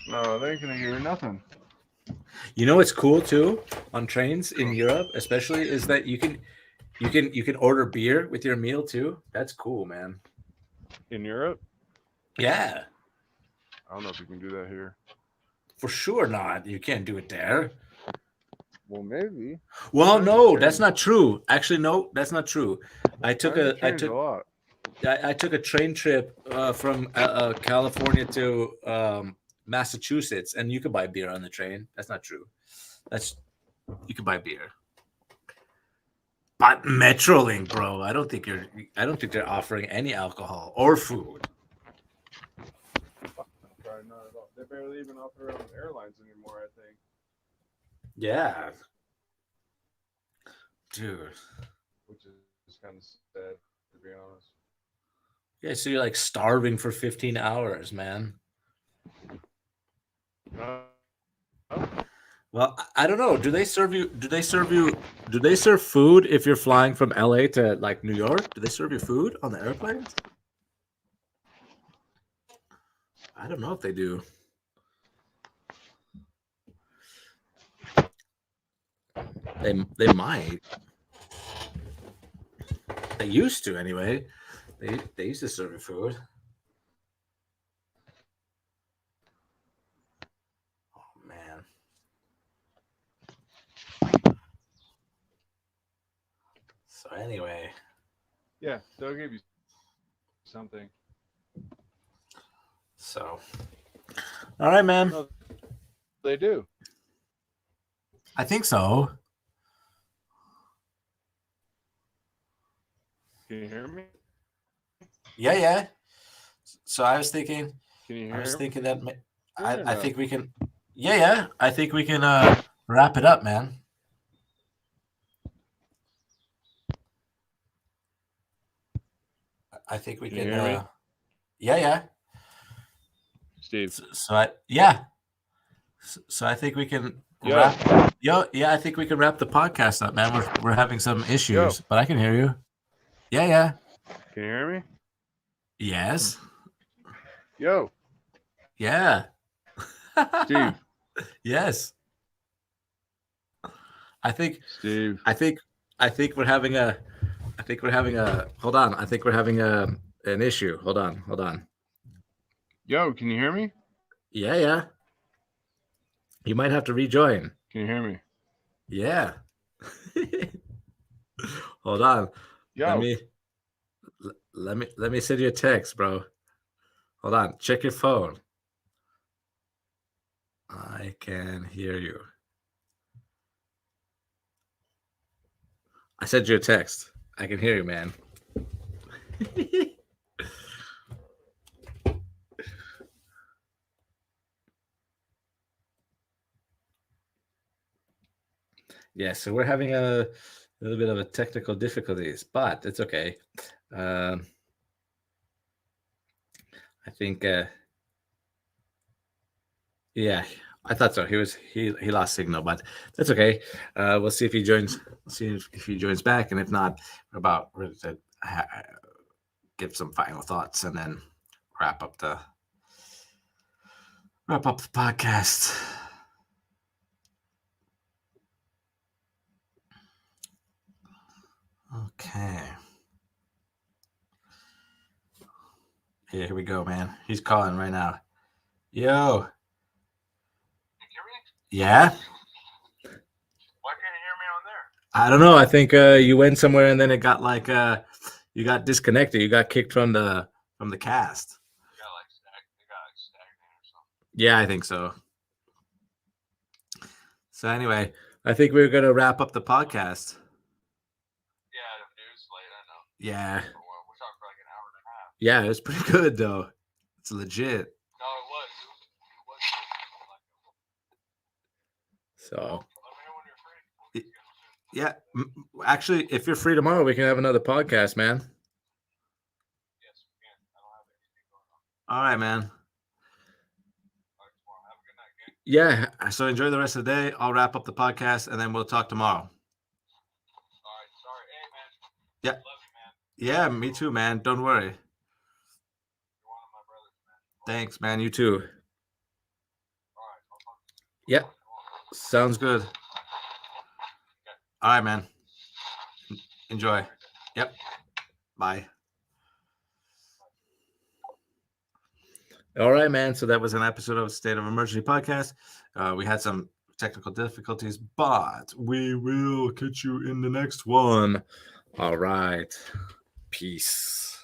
No, they ain't gonna give you nothing. You know what's cool too on trains in Europe, especially, is that you can order beer with your meal too. That's cool, man. In Europe? Yeah. I don't know if you can do that here. For sure not. You can't do it there. Well, maybe. Well, no, that's not true. Actually, no, that's not true. I took a train trip from California to Massachusetts, and you could buy beer on the train. That's not true. You could buy beer. But Metrolink, bro, I don't think they're offering any alcohol or food. Probably not at all. They barely even offer their own airlines anymore, I think. Yeah. Dude. Which is kind of sad, to be honest. Yeah, so you're like starving for 15 hours, man. Well, I don't know. Do they serve food if you're flying from LA to like New York? Do they serve you food on the airplanes? I don't know if they do. They might. They used to anyway. They used to serve you food. Oh man. So anyway. Yeah, they'll give you something. So. All right, man. No, they do. I think so. Can you hear me? Yeah. So I was thinking. Can you hear me? I was thinking that. Yeah, I think we can. Yeah. I think we can wrap it up, man. I think we can. You hear me? Yeah. Steve. So I think we can wrap. I think we can wrap the podcast up, man. We're having some issues, but I can hear you. Yeah. Can you hear me? Yes. Yo. Yeah. Steve. Yes. I think Steve. we're having a. Hold on. I think we're having an issue. Hold on. Yo, can you hear me? Yeah. You might have to rejoin. Can you hear me? Yeah. Hold on. Yo. Let me send you a text, bro. Hold on. Check your phone. I can hear you. I sent you a text. I can hear you, man. Yeah, so we're having a little bit of a technical difficulties, but it's okay. I think, yeah, I thought so. He lost signal, but that's okay. We'll see if he joins. See if he joins back, and if not, we're ready to give some final thoughts and then wrap up the podcast. Okay. Yeah, here we go, man. He's calling right now. Yo. Yeah? Why can't you hear me on there? I don't know. I think you went somewhere and then it got like you got disconnected. You got kicked from the cast. They got stagnated or something. Yeah, I think so. So anyway, I think we're gonna wrap up the podcast. Yeah, the news late, I know. Yeah. We're talking for like an hour and a half. Yeah, it's pretty good though. It's legit. No, it was. It was So Let me know when you're free. yeah, actually, if you're free tomorrow, we can have another podcast, man. Yes, we can. I don't have anything going on. All right, man. All right, tomorrow. Have a good night, gang. Yeah. So enjoy the rest of the day. I'll wrap up the podcast and then we'll talk tomorrow. All right, sorry. Hey, man. Yeah. Love you, man. Yeah, me too, man. Don't worry. You're one of my brothers, man. Thanks, man. You too. All right, I'll talk to you. Yep. Sounds good. All right, man. Enjoy. Yep. Bye. All right, man. So that was an episode of State of Emergency Podcast. We had some technical difficulties, but we will catch you in the next one. All right. Peace.